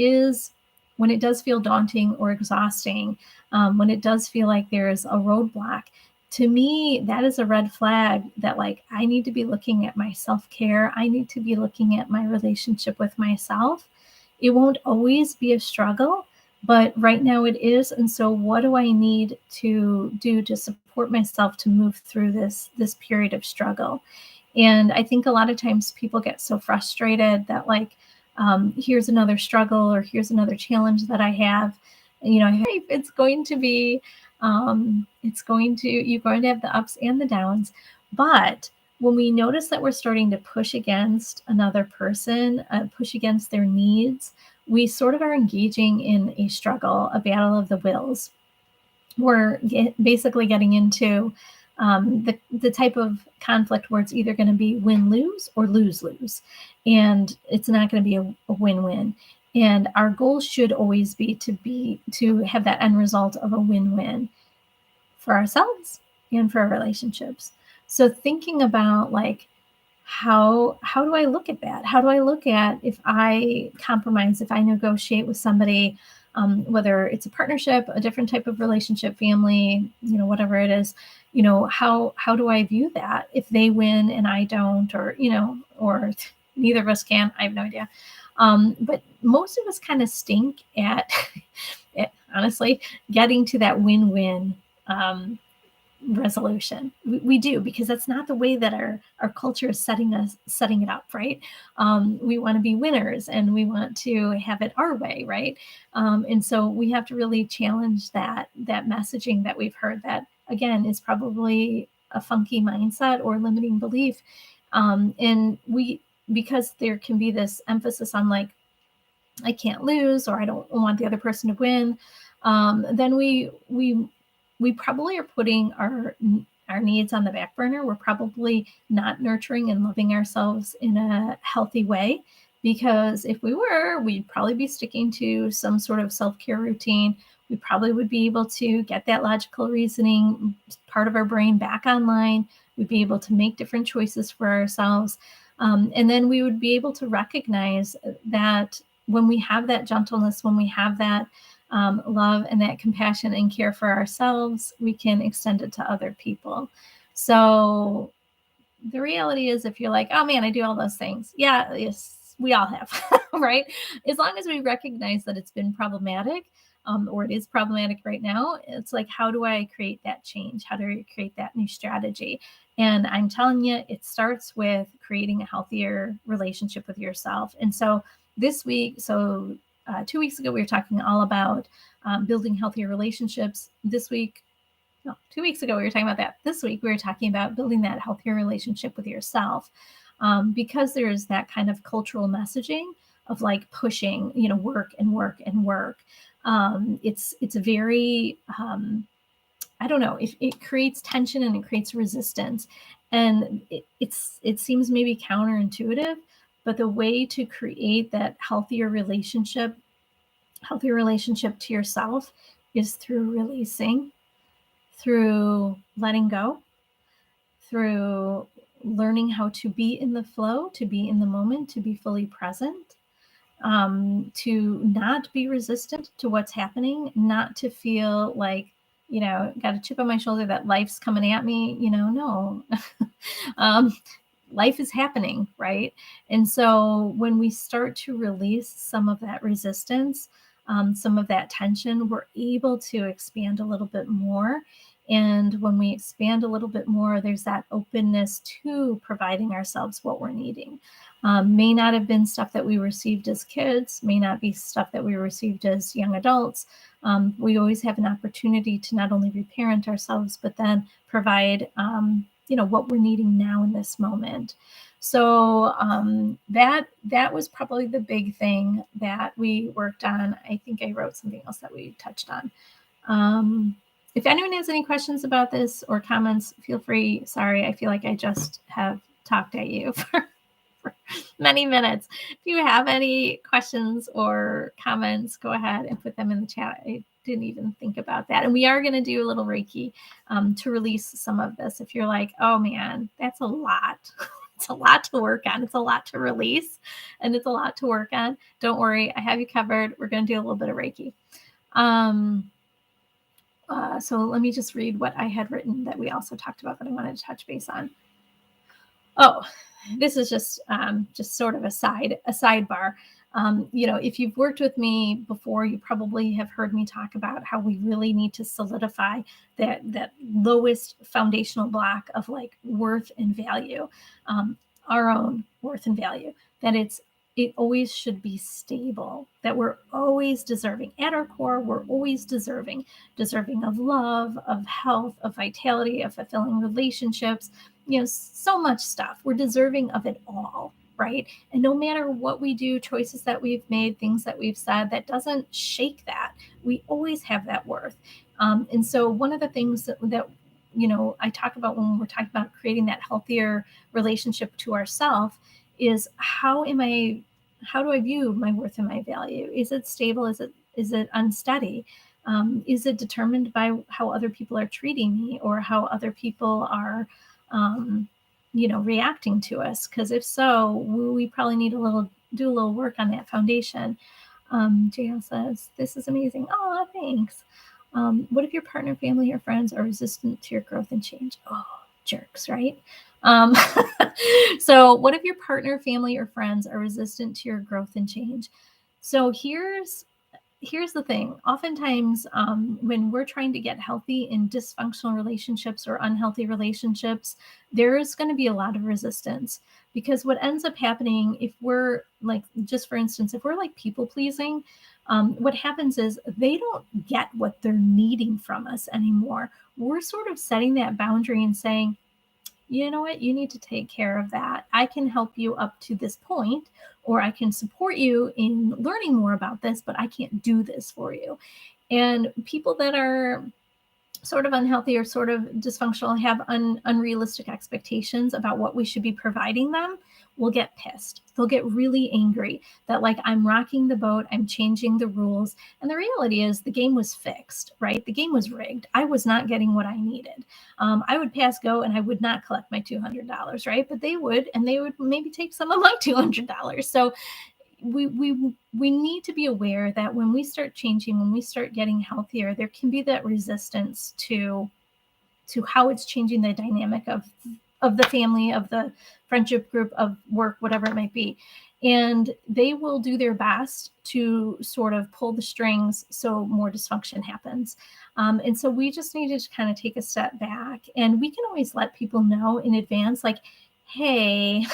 does feel daunting or exhausting, when it does feel like there's a roadblock, to me, that is a red flag that, like, I need to be looking at my self-care. I need to be looking at my relationship with myself. It won't always be a struggle, but right now it is. And so what do I need to do to support myself to move through this period of struggle? And I think a lot of times people get so frustrated that, like, here's another struggle or here's another challenge that I have. It's going to be, you're going to have the ups and the downs. But when we notice that we're starting to push against another person, push against their needs, we sort of are engaging in a struggle, a battle of the wills. We're basically getting into the type of conflict where it's either going to be win-lose or lose-lose. And it's not going to be a win-win. And our goal should always be to have that end result of a win-win for ourselves and for our relationships. So thinking about, like, how do I look at that? How do I look at if I compromise, if I negotiate with somebody, whether it's a partnership, a different type of relationship, family, whatever it is, how do I view that if they win and I don't, or neither of us can? I have no idea. But most of us kind of stink at honestly, getting to that win-win resolution. We do, because that's not the way that our culture is setting it up, right? We want to be winners and we want to have it our way, right? And so we have to really challenge that messaging that we've heard that, again, is probably a funky mindset or limiting belief. And because there can be this emphasis on like, I can't lose, or I don't want the other person to win, then we probably are putting our needs on the back burner. We're probably not nurturing and loving ourselves in a healthy way, because if we were, we'd probably be sticking to some sort of self-care routine. We probably would be able to get that logical reasoning part of our brain back online. We'd be able to make different choices for ourselves. And then we would be able to recognize that when we have that gentleness, when we have that love and that compassion and care for ourselves, we can extend it to other people. So the reality is, if you're like, oh man, I do all those things. Yeah, yes, we all have, right? As long as we recognize that it's been problematic, or it is problematic right now, it's like, how do I create that change? How do I create that new strategy? And I'm telling you, it starts with creating a healthier relationship with yourself. And so this week, 2 weeks ago, we were talking all about building healthier relationships. This week, no, 2 weeks ago, we were talking about that. This week, we were talking about building that healthier relationship with yourself, because there's that kind of cultural messaging of like pushing, work and work and work. It's a very, I don't know, it creates tension and it creates resistance. And it seems maybe counterintuitive, but the way to create that healthier relationship to yourself is through releasing, through letting go, through learning how to be in the flow, to be in the moment, to be fully present, to not be resistant to what's happening, not to feel like, got a chip on my shoulder that life's coming at me, no. um, Life is happening, right? And so when we start to release some of that resistance, some of that tension, we're able to expand a little bit more. And when we expand a little bit more, there's that openness to providing ourselves what we're needing. May not have been stuff that we received as kids, may not be stuff that we received as young adults. We always have an opportunity to not only reparent ourselves, but then provide what we're needing now in this moment. So that was probably the big thing that we worked on. I think I wrote something else that we touched on. If anyone has any questions about this or comments, feel free. Sorry, I feel like I just have talked at you for many minutes. If you have any questions or comments, go ahead and put them in the chat. I didn't even think about that. And we are going to do a little Reiki to release some of this. If you're like, oh man, that's a lot. It's a lot to work on. It's a lot to release, and it's a lot to work on. Don't worry, I have you covered. We're going to do a little bit of Reiki. So let me just read what I had written that we also talked about that I wanted to touch base on. Oh, this is just sort of a sidebar. If you've worked with me before, you probably have heard me talk about how we really need to solidify that lowest foundational block of like worth and value, our own worth and value, that it always should be stable, that we're always deserving. At our core, we're always deserving of love, of health, of vitality, of fulfilling relationships, so much stuff. We're deserving of it all, right? And no matter what we do, choices that we've made, things that we've said, that doesn't shake that. We always have that worth. And so one of the things that I talk about when we're talking about creating that healthier relationship to ourselves is how do I view my worth and my value? Is it stable? Is it unsteady? Is it determined by how other people are treating me or how other people are, reacting to us? Because if so, we probably need do a little work on that foundation. JL says, this is amazing. Oh, thanks. What if your partner, family, or friends are resistant to your growth and change? Oh, jerks, right? So what if your partner, family, or friends are resistant to your growth and change? So here's here's the thing. Oftentimes, when we're trying to get healthy in dysfunctional relationships or unhealthy relationships, there's going to be a lot of resistance, because what ends up happening, if we're like, just for instance, if we're like people pleasing, what happens is they don't get what they're needing from us anymore. We're sort of setting that boundary and saying, you know what, you need to take care of that. I can help you up to this point, or I can support you in learning more about this, but I can't do this for you. And people that are sort of unhealthy or sort of dysfunctional have unrealistic expectations about what we should be providing them will get pissed. They'll get really angry that, like, I'm rocking the boat, I'm changing the rules. And the reality is the game was fixed, right? The game was rigged. I was not getting what I needed. I would pass go and I would not collect my $200, right? But they would, and they would maybe take some of my $200. So we need to be aware that when we start changing, when we start getting healthier, there can be that resistance to how it's changing the dynamic of the family, of the friendship group, of work, whatever it might be. And they will do their best to sort of pull the strings so more dysfunction happens. And so we just need to kind of take a step back, and we can always let people know in advance, like, hey,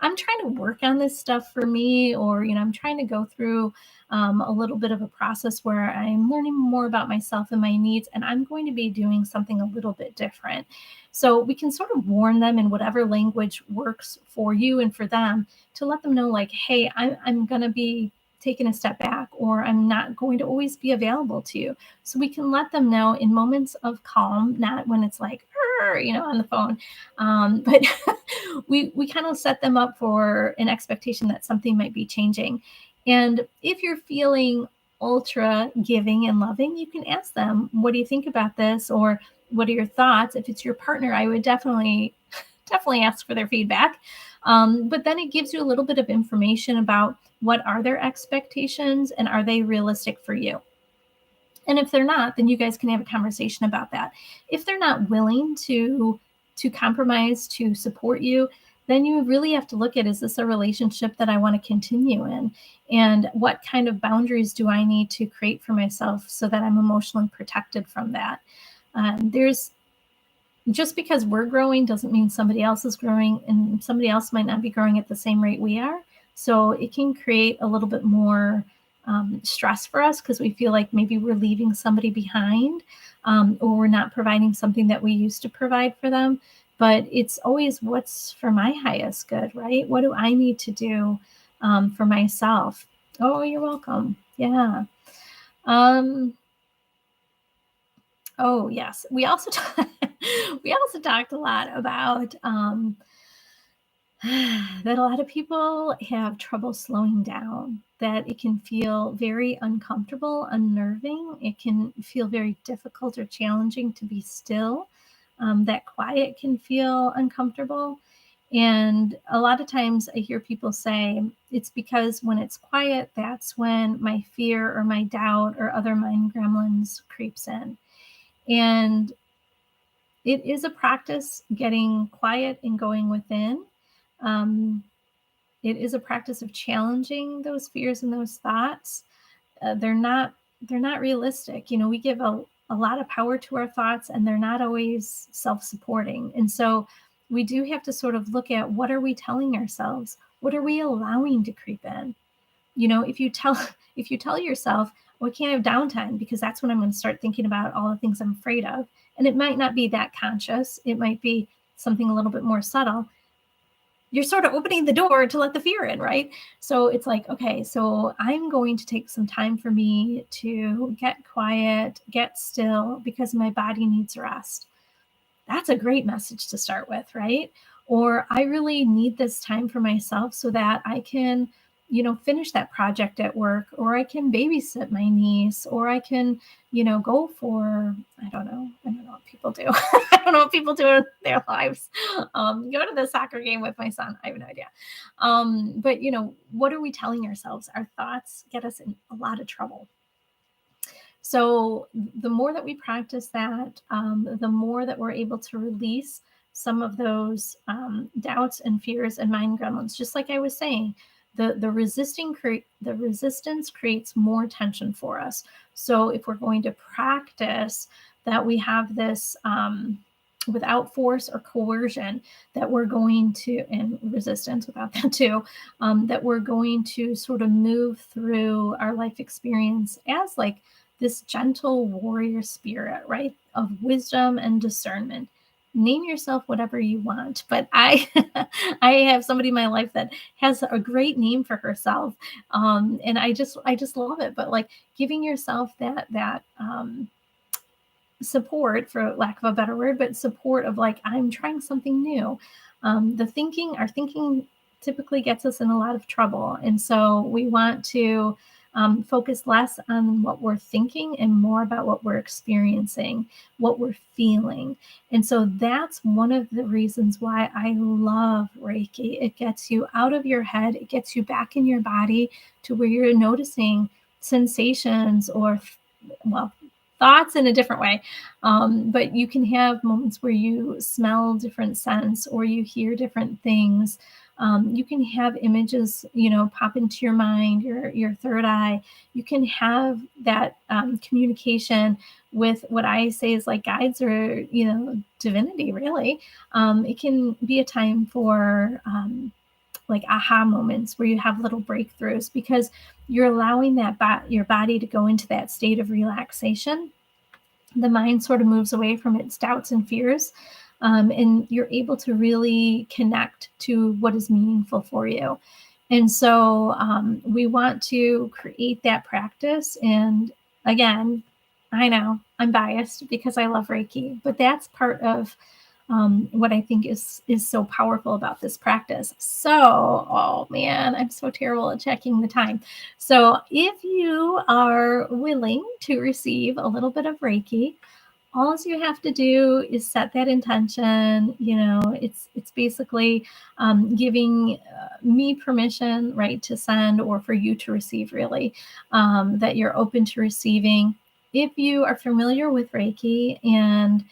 I'm trying to work on this stuff for me, or, I'm trying to go through a little bit of a process where I'm learning more about myself and my needs, and I'm going to be doing something a little bit different. So we can sort of warn them in whatever language works for you and for them, to let them know, like, hey, I'm going to be taking a step back, or I'm not going to always be available to you. So we can let them know in moments of calm, not when it's like, on the phone. But we kind of set them up for an expectation that something might be changing. And if you're feeling ultra giving and loving, you can ask them, what do you think about this? Or what are your thoughts? If it's your partner, I would definitely ask for their feedback. But then it gives you a little bit of information about what are their expectations and are they realistic for you. And if they're not, then you guys can have a conversation about that. If they're not willing to compromise, to support you, then you really have to look at, is this a relationship that I want to continue in? And what kind of boundaries do I need to create for myself so that I'm emotionally protected from that? There's just because we're growing doesn't mean somebody else is growing, and somebody else might not be growing at the same rate we are. So it can create a little bit more stress for us, because we feel like maybe we're leaving somebody behind, or we're not providing something that we used to provide for them. But it's always, what's for my highest good, right? What do I need to do for myself? Oh, you're welcome. Yeah. Oh, yes. We also we also talked a lot about that a lot of people have trouble slowing down, that it can feel very uncomfortable, unnerving. It can feel very difficult or challenging to be still. That quiet can feel uncomfortable. And a lot of times I hear people say it's because when it's quiet, that's when my fear or my doubt or other mind gremlins creeps in. And it is a practice getting quiet and going within. Um, it is a practice of challenging those fears and those thoughts. They're not realistic. We give a lot of power to our thoughts, and they're not always self-supporting. And so we do have to sort of look at, what are we telling ourselves? What are we allowing to creep in? If you tell if you tell yourself, well, I can't have downtime because that's when I'm going to start thinking about all the things I'm afraid of. And it might not be that conscious. It might be something a little bit more subtle. You're sort of opening the door to let the fear in, right? So it's like, okay, so I'm going to take some time for me to get quiet, get still, because my body needs rest. That's a great message to start with, right? Or I really need this time for myself so that I can, finish that project at work, or I can babysit my niece, or I can, go for, I don't know what people do. I don't know what people do in their lives. Go to the soccer game with my son. I have no idea. But what are we telling ourselves? Our thoughts get us in a lot of trouble. So the more that we practice that, the more that we're able to release some of those doubts and fears and mind gremlins. Just like I was saying, the resistance creates more tension for us. So if we're going to practice that we have this without force or coercion, that we're going to, and resistance without that too, that we're going to sort of move through our life experience as like this gentle warrior spirit, right? Of wisdom and discernment. Name yourself whatever you want, but I I have somebody in my life that has a great name for herself, and I just love it. But like giving yourself that support, for lack of a better word, but support of like, I'm trying something new. Our thinking typically gets us in a lot of trouble. And so we want to focus less on what we're thinking and more about what we're experiencing, what we're feeling. And so that's one of the reasons why I love Reiki. It gets you out of your head, it gets you back in your body to where you're noticing sensations or, well, thoughts in a different way. But you can have moments where you smell different scents or you hear different things. You can have images, pop into your mind, your third eye. You can have that communication with what I say is like guides or, divinity, really. It can be a time for like aha moments where you have little breakthroughs because you're allowing your body to go into that state of relaxation. The mind sort of moves away from its doubts and fears, and you're able to really connect to what is meaningful for you. And so we want to create that practice. And again, I know I'm biased because I love Reiki, but that's part of what I think is so powerful about this practice. So, oh man, I'm so terrible at checking the time. So, if you are willing to receive a little bit of Reiki, all you have to do is set that intention. It's basically giving me permission, right, to send or for you to receive, really, that you're open to receiving. If you are familiar with Reiki and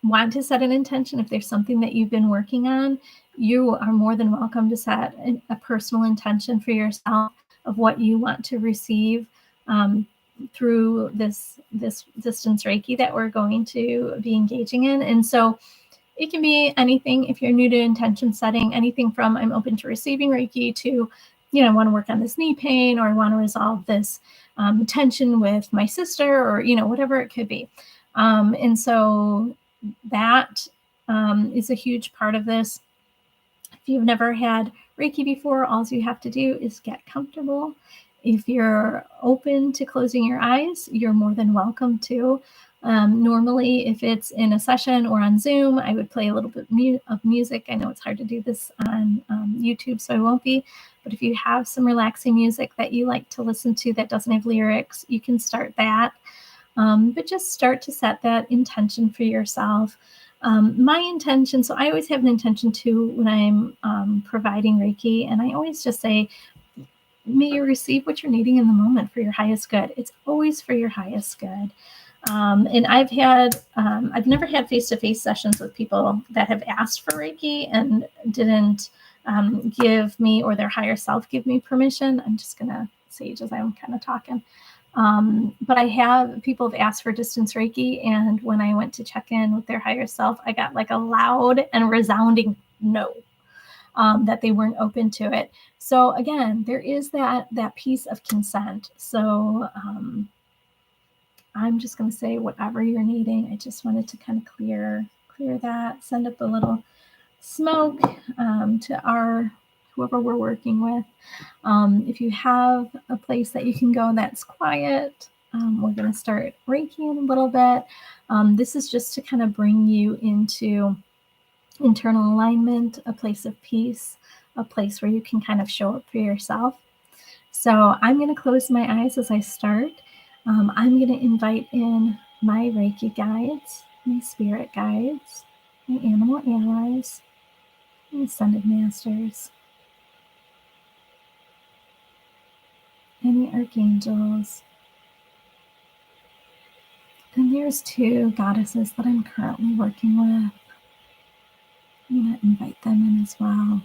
want to set an intention, if there's something that you've been working on, you are more than welcome to set a personal intention for yourself of what you want to receive through this distance Reiki that we're going to be engaging in. And so it can be anything. If you're new to intention setting, anything from I'm open to receiving Reiki to, I want to work on this knee pain, or I want to resolve this tension with my sister, or, whatever it could be. And so that is a huge part of this. If you've never had Reiki before, all you have to do is get comfortable. If you're open to closing your eyes, you're more than welcome to. Normally, if it's in a session or on Zoom, I would play a little bit of music. I know it's hard to do this on YouTube, so I won't be. But if you have some relaxing music that you like to listen to that doesn't have lyrics, you can start that. But just start to set that intention for yourself. My intention, so I always have an intention too when I'm providing Reiki, and I always just say, may you receive what you're needing in the moment for your highest good. It's always for your highest good. And I've never had face-to-face sessions with people that have asked for Reiki and didn't give me, or their higher self give me permission. I'm just going to sage as I'm kind of talking. But I have people have asked for distance Reiki, and when I went to check in with their higher self, I got like a loud and resounding no, that they weren't open to it. So again, there is that piece of consent. So I'm just going to say whatever you're needing. I just wanted to kind of clear that, send up a little smoke to whoever we're working with. If you have a place that you can go that's quiet, we're going to start Reiki in a little bit. This is just to kind of bring you into internal alignment, a place of peace, a place where you can kind of show up for yourself. So I'm going to close my eyes as I start. I'm going to invite in my Reiki guides, my spirit guides, my animal allies, my ascended masters, and the archangels. And there's 2 goddesses that I'm currently working with. I'm going to invite them in as well.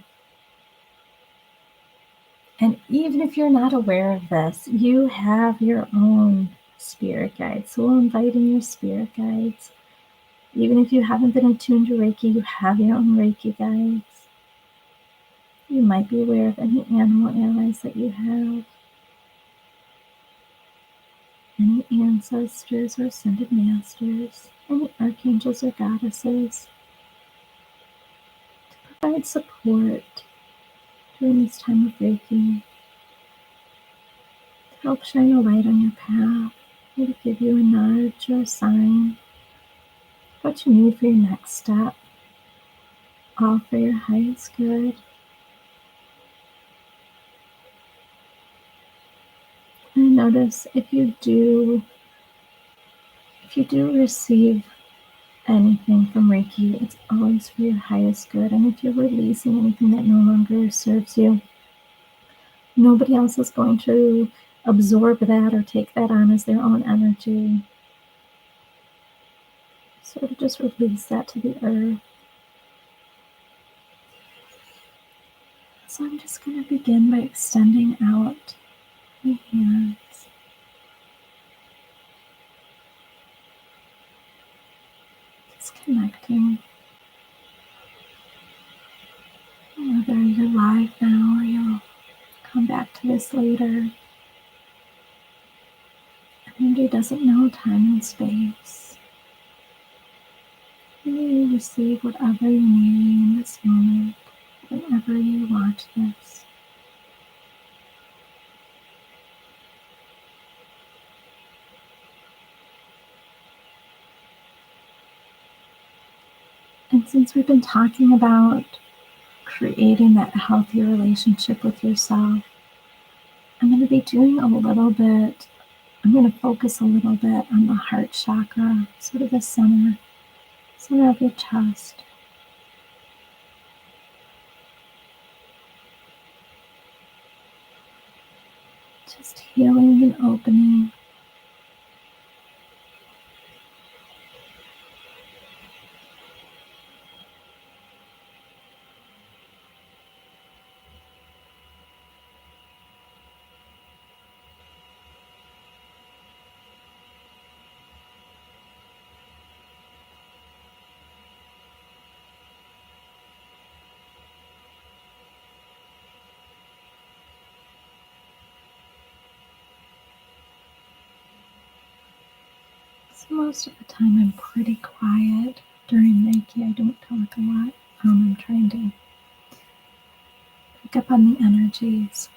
And even if you're not aware of this, you have your own spirit guides. So we'll invite in your spirit guides. Even if you haven't been attuned to Reiki, you have your own Reiki guides. You might be aware of any animal allies that you have, any ancestors or ascended masters, any archangels or goddesses to provide support during this time of Reiki, to help shine a light on your path, or to give you a nudge or a sign, what you need for your next step, all for your highest good. And notice if you do receive anything from Reiki, it's always for your highest good. And if you're releasing anything that no longer serves you, nobody else is going to absorb that or take that on as their own energy. Sort of just release that to the earth. So I'm just going to begin by extending out my hands. Just connecting. Whether you're live now or you'll come back to this later. Energy doesn't know time and space. You receive whatever you need in this moment, whenever you watch this. And since we've been talking about creating that healthy relationship with yourself, I'm going to be doing I'm going to focus a little bit on the heart chakra, sort of the center of your chest. Just healing and opening. So most of the time I'm pretty quiet during Reiki. I don't talk a lot. I'm trying to pick up on the energies.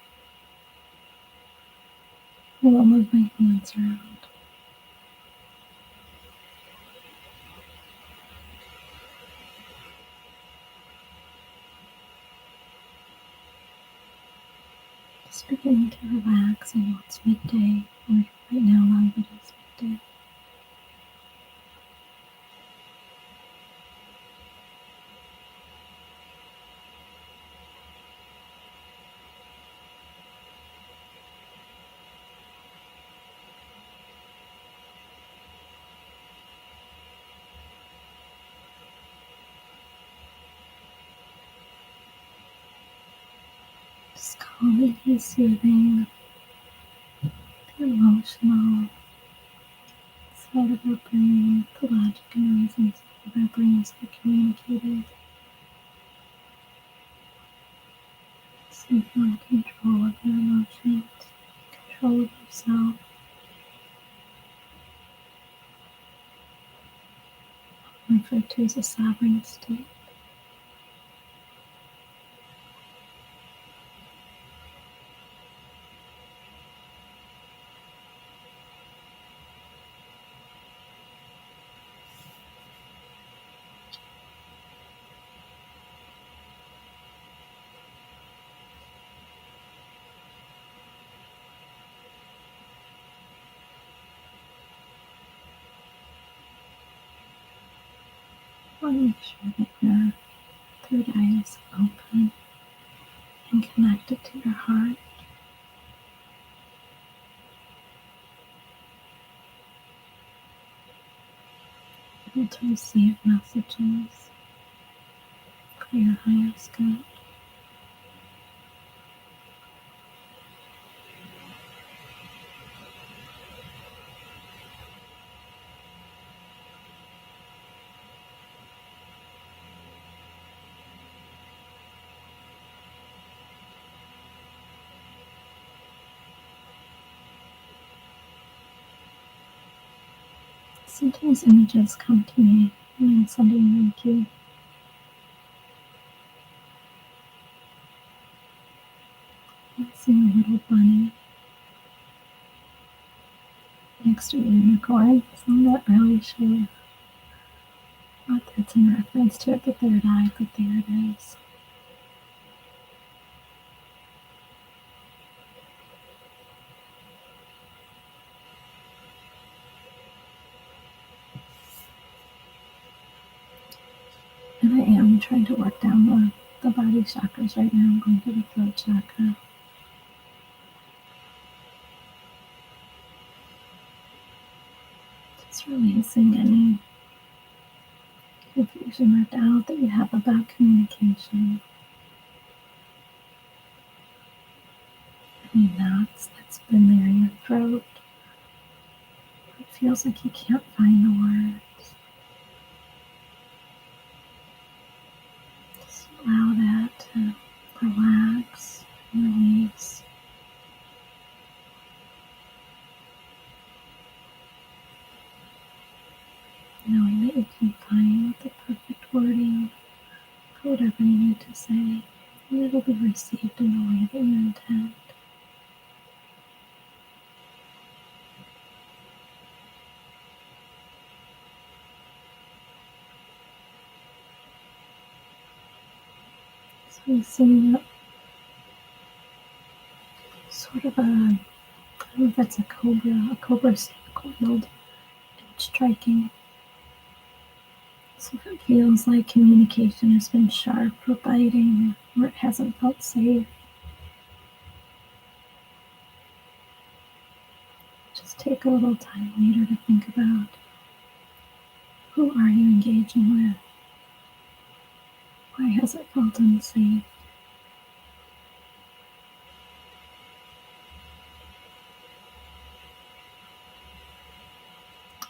I will move my hands around. Just beginning to relax. I know it's midday, or right now a lot of it is midday. Just calming and soothing the emotional side of our brain, the logic and reason side of our brains that communicated. So you want control of your emotions, control of yourself. Referred to as a sovereign state. I want to make sure that your third eye is open and connected to your heart. Able to receive messages for your highest good. Sometimes images come to me when I'm sending Reiki. I see a little bunny next to a unicorn, so I'm not really sure what that's in reference to at the third eye, but there it is. And I am trying to work down the body chakras right now. I'm going to the throat chakra. Just releasing any confusion or doubt that you have about communication. Any knots that's been there in your throat. It feels like you can't find the words. Just allow that to relax and release. Knowing that you can find the perfect wording for whatever you need to say, and it'll be received in the way that you intend. So we see sort of I don't know if that's a cobra coiled and striking. So if it feels like communication has been sharp or biting, or it hasn't felt safe, just take a little time later to think about who are you engaging with? Why has it felt unsafe?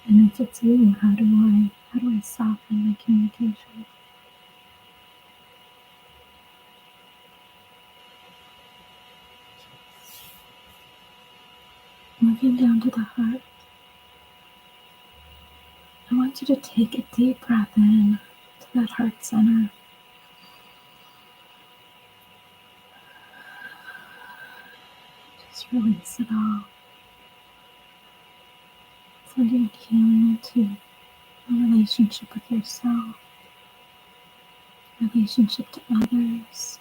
And if it's you, how do I soften my communication? Moving down to the heart, I want you to take a deep breath in to that heart center. Just release it all. Sending healing to a relationship with yourself, relationship to others,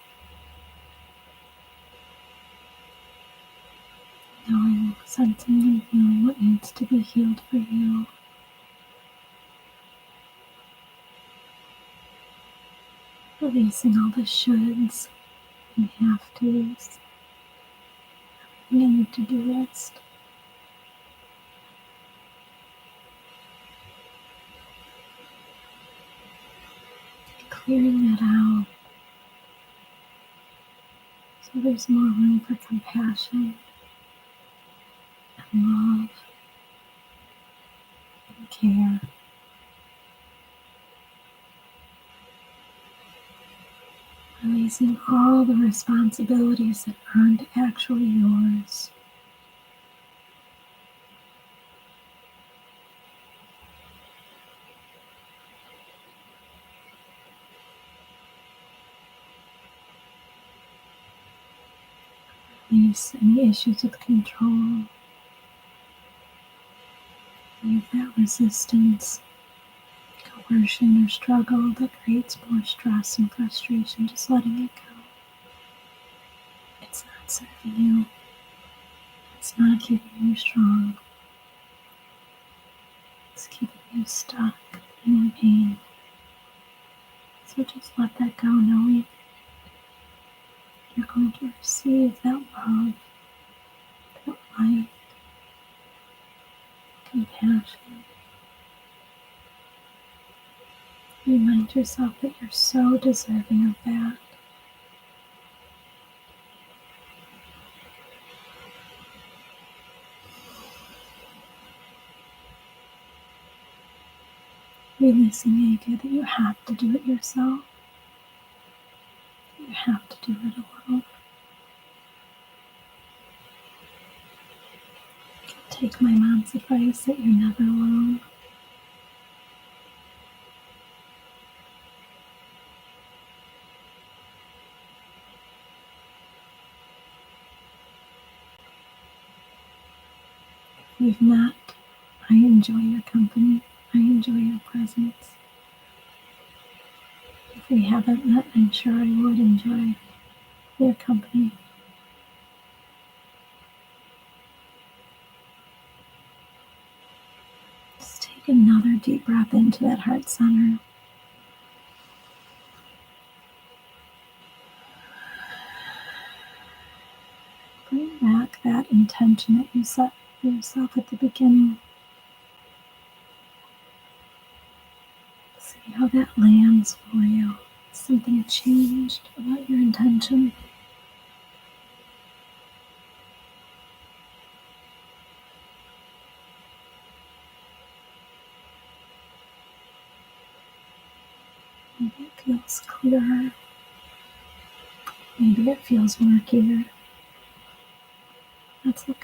knowing, sensing and feeling what needs to be healed for you. Releasing all the shoulds and have-tos, everything in your to-do list. Clearing that out so there's more room for compassion and love and care. Releasing all the responsibilities that aren't actually yours. Release any issues with control. Leave that resistance, coercion, or struggle that creates more stress and frustration. Just letting it go. It's not serving you. It's not keeping you strong. It's keeping you stuck and in pain. So just let that go, knowing you're going to receive that love, that light, compassion. Remind yourself that you're so deserving of that. Releasing the idea that you have to do it yourself. You have to do it alone. Take my mom's advice that you're never alone. we've met. I enjoy your company. I enjoy your presence. If we haven't met, I'm sure I would enjoy your company. Just take another deep breath into that heart center. Bring back that intention that you set for yourself at the beginning. See how that lands for you. Something changed about your intention. Maybe it feels clearer. Maybe it feels murkier. That's okay.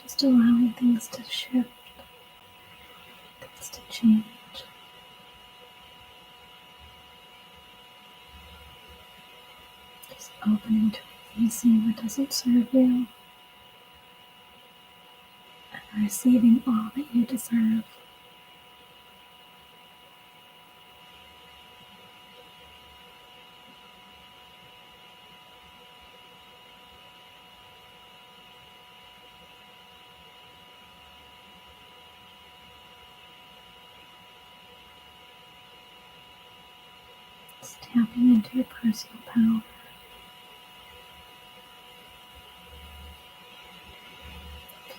Just allowing things to shift, things to change. Just opening to releasing what doesn't serve you and receiving all that you deserve. Just tapping into your personal power.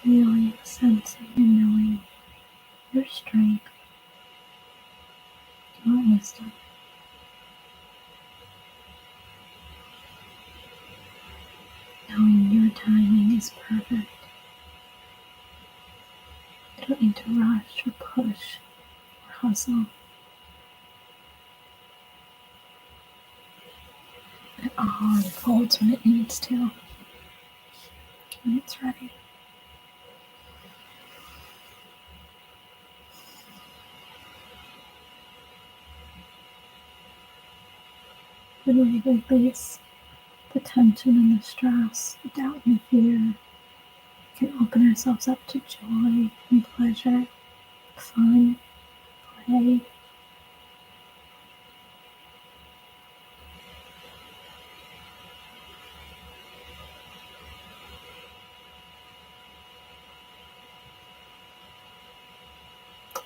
Feeling, sensing, and knowing your strength, your wisdom. Knowing your timing is perfect. You don't need to rush or push or hustle. It all unfolds when it needs to, when it's ready. When we release the tension and the stress, the doubt and the fear, we can open ourselves up to joy and pleasure, fun, play.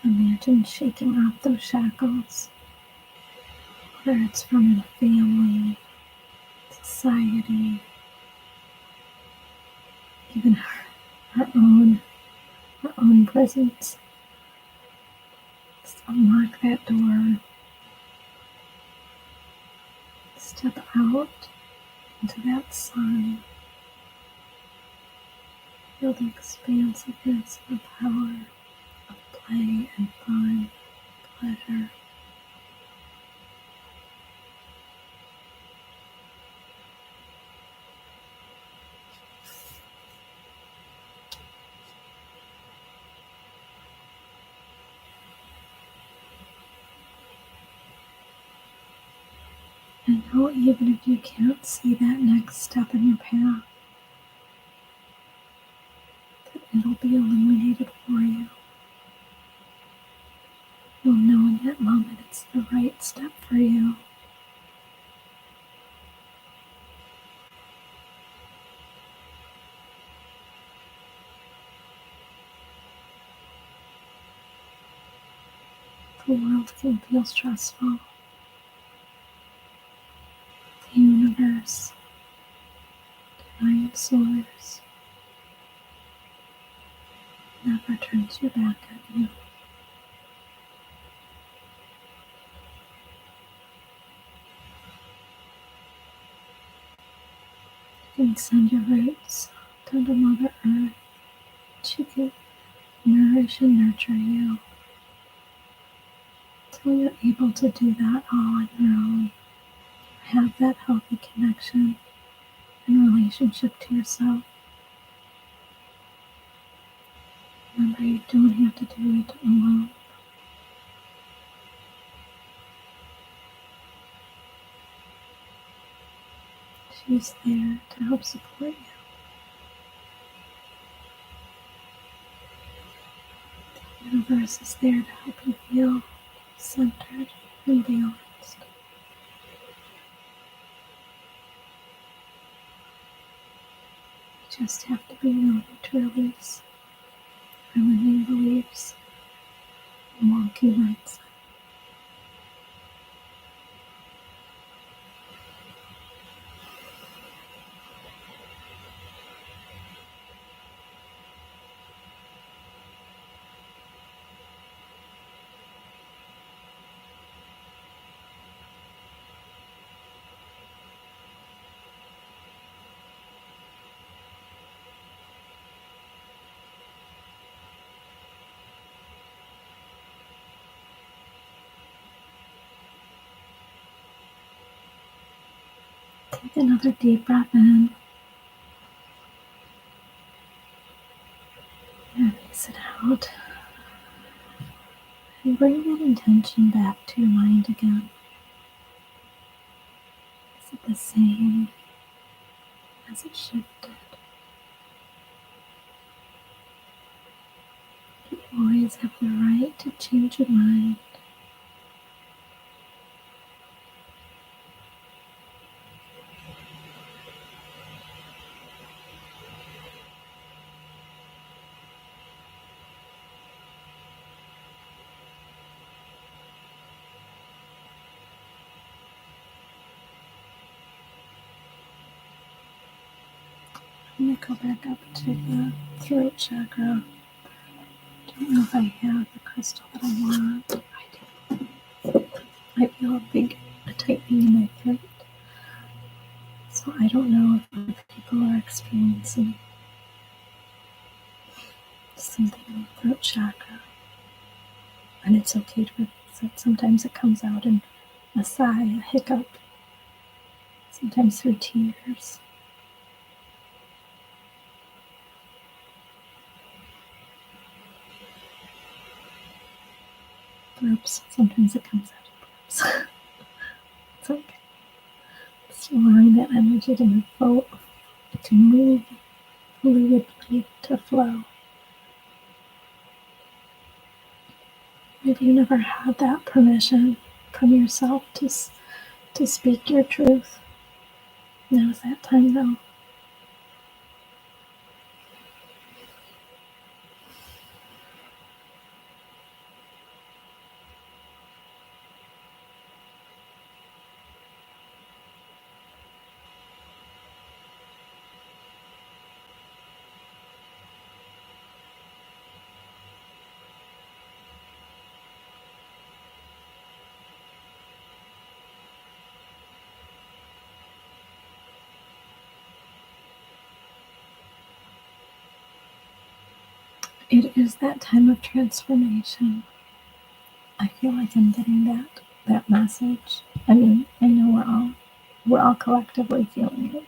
Imagine shaking off those shackles, whether it's from a family, society, even our own presence. Just unlock that door. Step out into that sun. Feel the expansiveness of power, of play and fun, pleasure. And know even if you can't see that next step in your path, that it'll be illuminated for you. You'll know in that moment it's the right step for you. The world can feel stressful. The universe, divine source, never turns your back at you. You can send your roots down to Mother Earth. She can nourish and nurture you until you're able to do that all on your own. Have that healthy connection and relationship to yourself. Remember, you don't have to do it alone. who's there to help support you. The universe is there to help you feel centered and balanced. You just have to be willing to release limiting beliefs and wonky mindset. Take another deep breath in. And release it out. And bring that intention back to your mind again. Is it the same? Has it shifted? You always have the right to change your mind. I'm going to go back up to the throat chakra. I don't know if I have the crystal that I want. I do. I feel a tightening in my throat. So I don't know if other people are experiencing something in the throat chakra. And it's okay to release it. Sometimes it comes out in a sigh, a hiccup, sometimes through tears. Burps. Sometimes it comes out in burps. It's okay. Just allowing that energy to move fluidly, to flow. Maybe you never had that permission from yourself to speak your truth. Now's that time, though. It is that time of transformation. I feel like I'm getting that message. I mean, I know we're all collectively feeling it.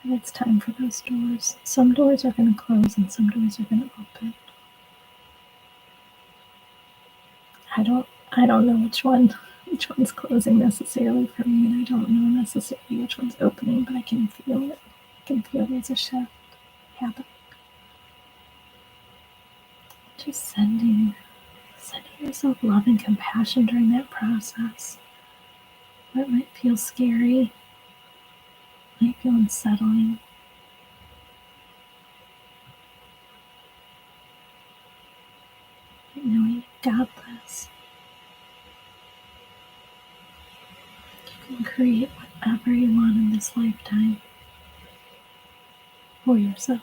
And it's time for those doors. Some doors are going to close and some doors are going to open. I don't know which one's closing necessarily for me, and I don't know necessarily which one's opening, but I can feel it. I can feel there's a shift happening. Just sending yourself love and compassion during that process. Where it might feel scary, might feel unsettling. But knowing you've got this. You can create whatever you want in this lifetime for yourself.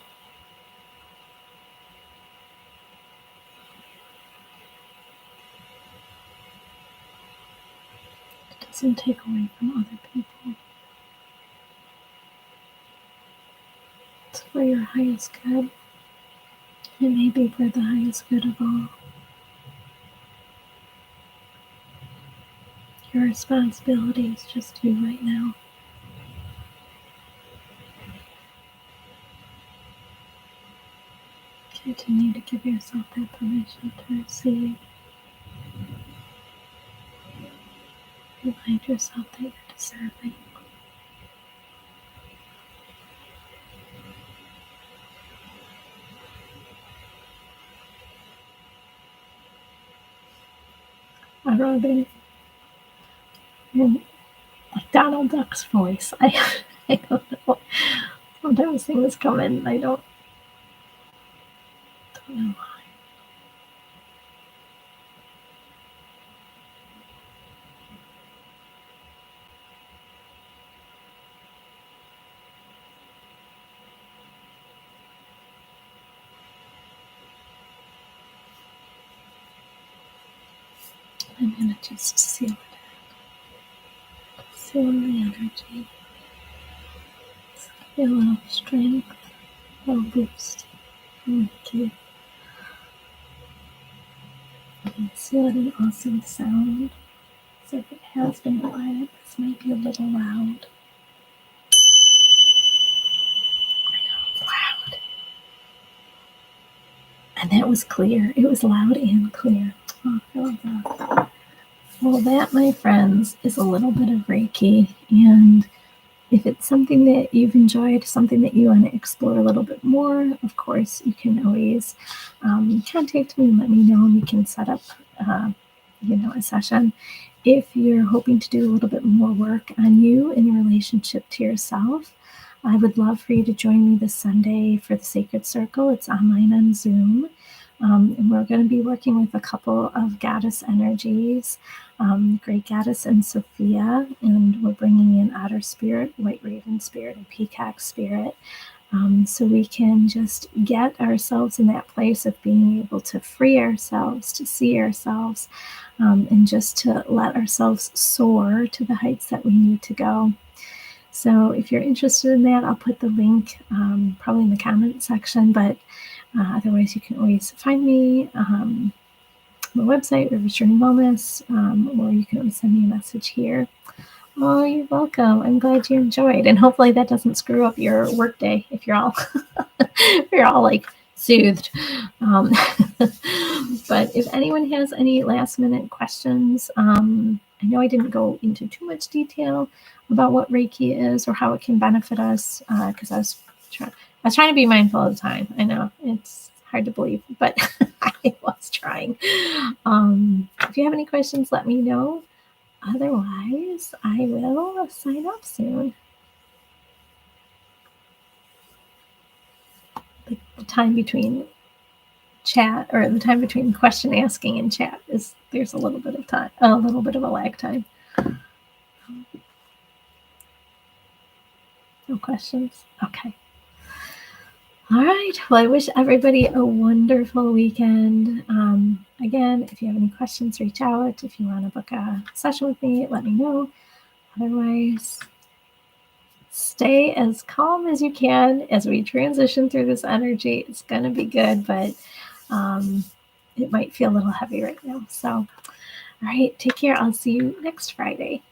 It doesn't take away from other people. It's for your highest good. It may be for the highest good of all. Your responsibility is just you right now. Continue to give yourself that permission to receive Remind yourself that you're deserving. Robin and Donald Duck's voice. I don't know. Sometimes things come in. I don't know why. I'm going to just seal it. Seal the energy. Give you a little strength, a little boost. Okay. And seal it in awesome sound. So if it has been quiet, this might be a little loud. I know, it's loud. And that was clear. It was loud and clear. Oh, I love that. Well, that, my friends, is a little bit of Reiki. And if it's something that you've enjoyed, something that you want to explore a little bit more, of course, you can always contact me and let me know, and we can set up, a session. If you're hoping to do a little bit more work on you in relationship to yourself, I would love for you to join me this Sunday for the Sacred Circle. It's online on Zoom. And we're going to be working with a couple of goddess energies, Great Goddess and Sophia, and we're bringing in Otter Spirit, White Raven Spirit, and Peacock Spirit, so we can just get ourselves in that place of being able to free ourselves, to see ourselves, and just to let ourselves soar to the heights that we need to go. So if you're interested in that, I'll put the link probably in the comment section, but otherwise you can always find me on my website, River's Journey Wellness, or you can always send me a message here. Oh, you're welcome. I'm glad you enjoyed, and hopefully that doesn't screw up your workday if you're all if you're all like soothed. But if anyone has any last minute questions, I know I didn't go into too much detail about what Reiki is or how it can benefit us, because I was trying to be mindful of the time. I know it's hard to believe, but I was trying. If you have any questions, let me know. Otherwise, I will sign off soon. The time between chat, or the time between question asking and chat, there's a little bit of time, a little bit of a lag time. No questions? Okay. All right. Well, I wish everybody a wonderful weekend. Again, if you have any questions, reach out. If you want to book a session with me, let me know. Otherwise, stay as calm as you can as we transition through this energy. It's going to be good, but it might feel a little heavy right now. So, all right, take care. I'll see you next Friday.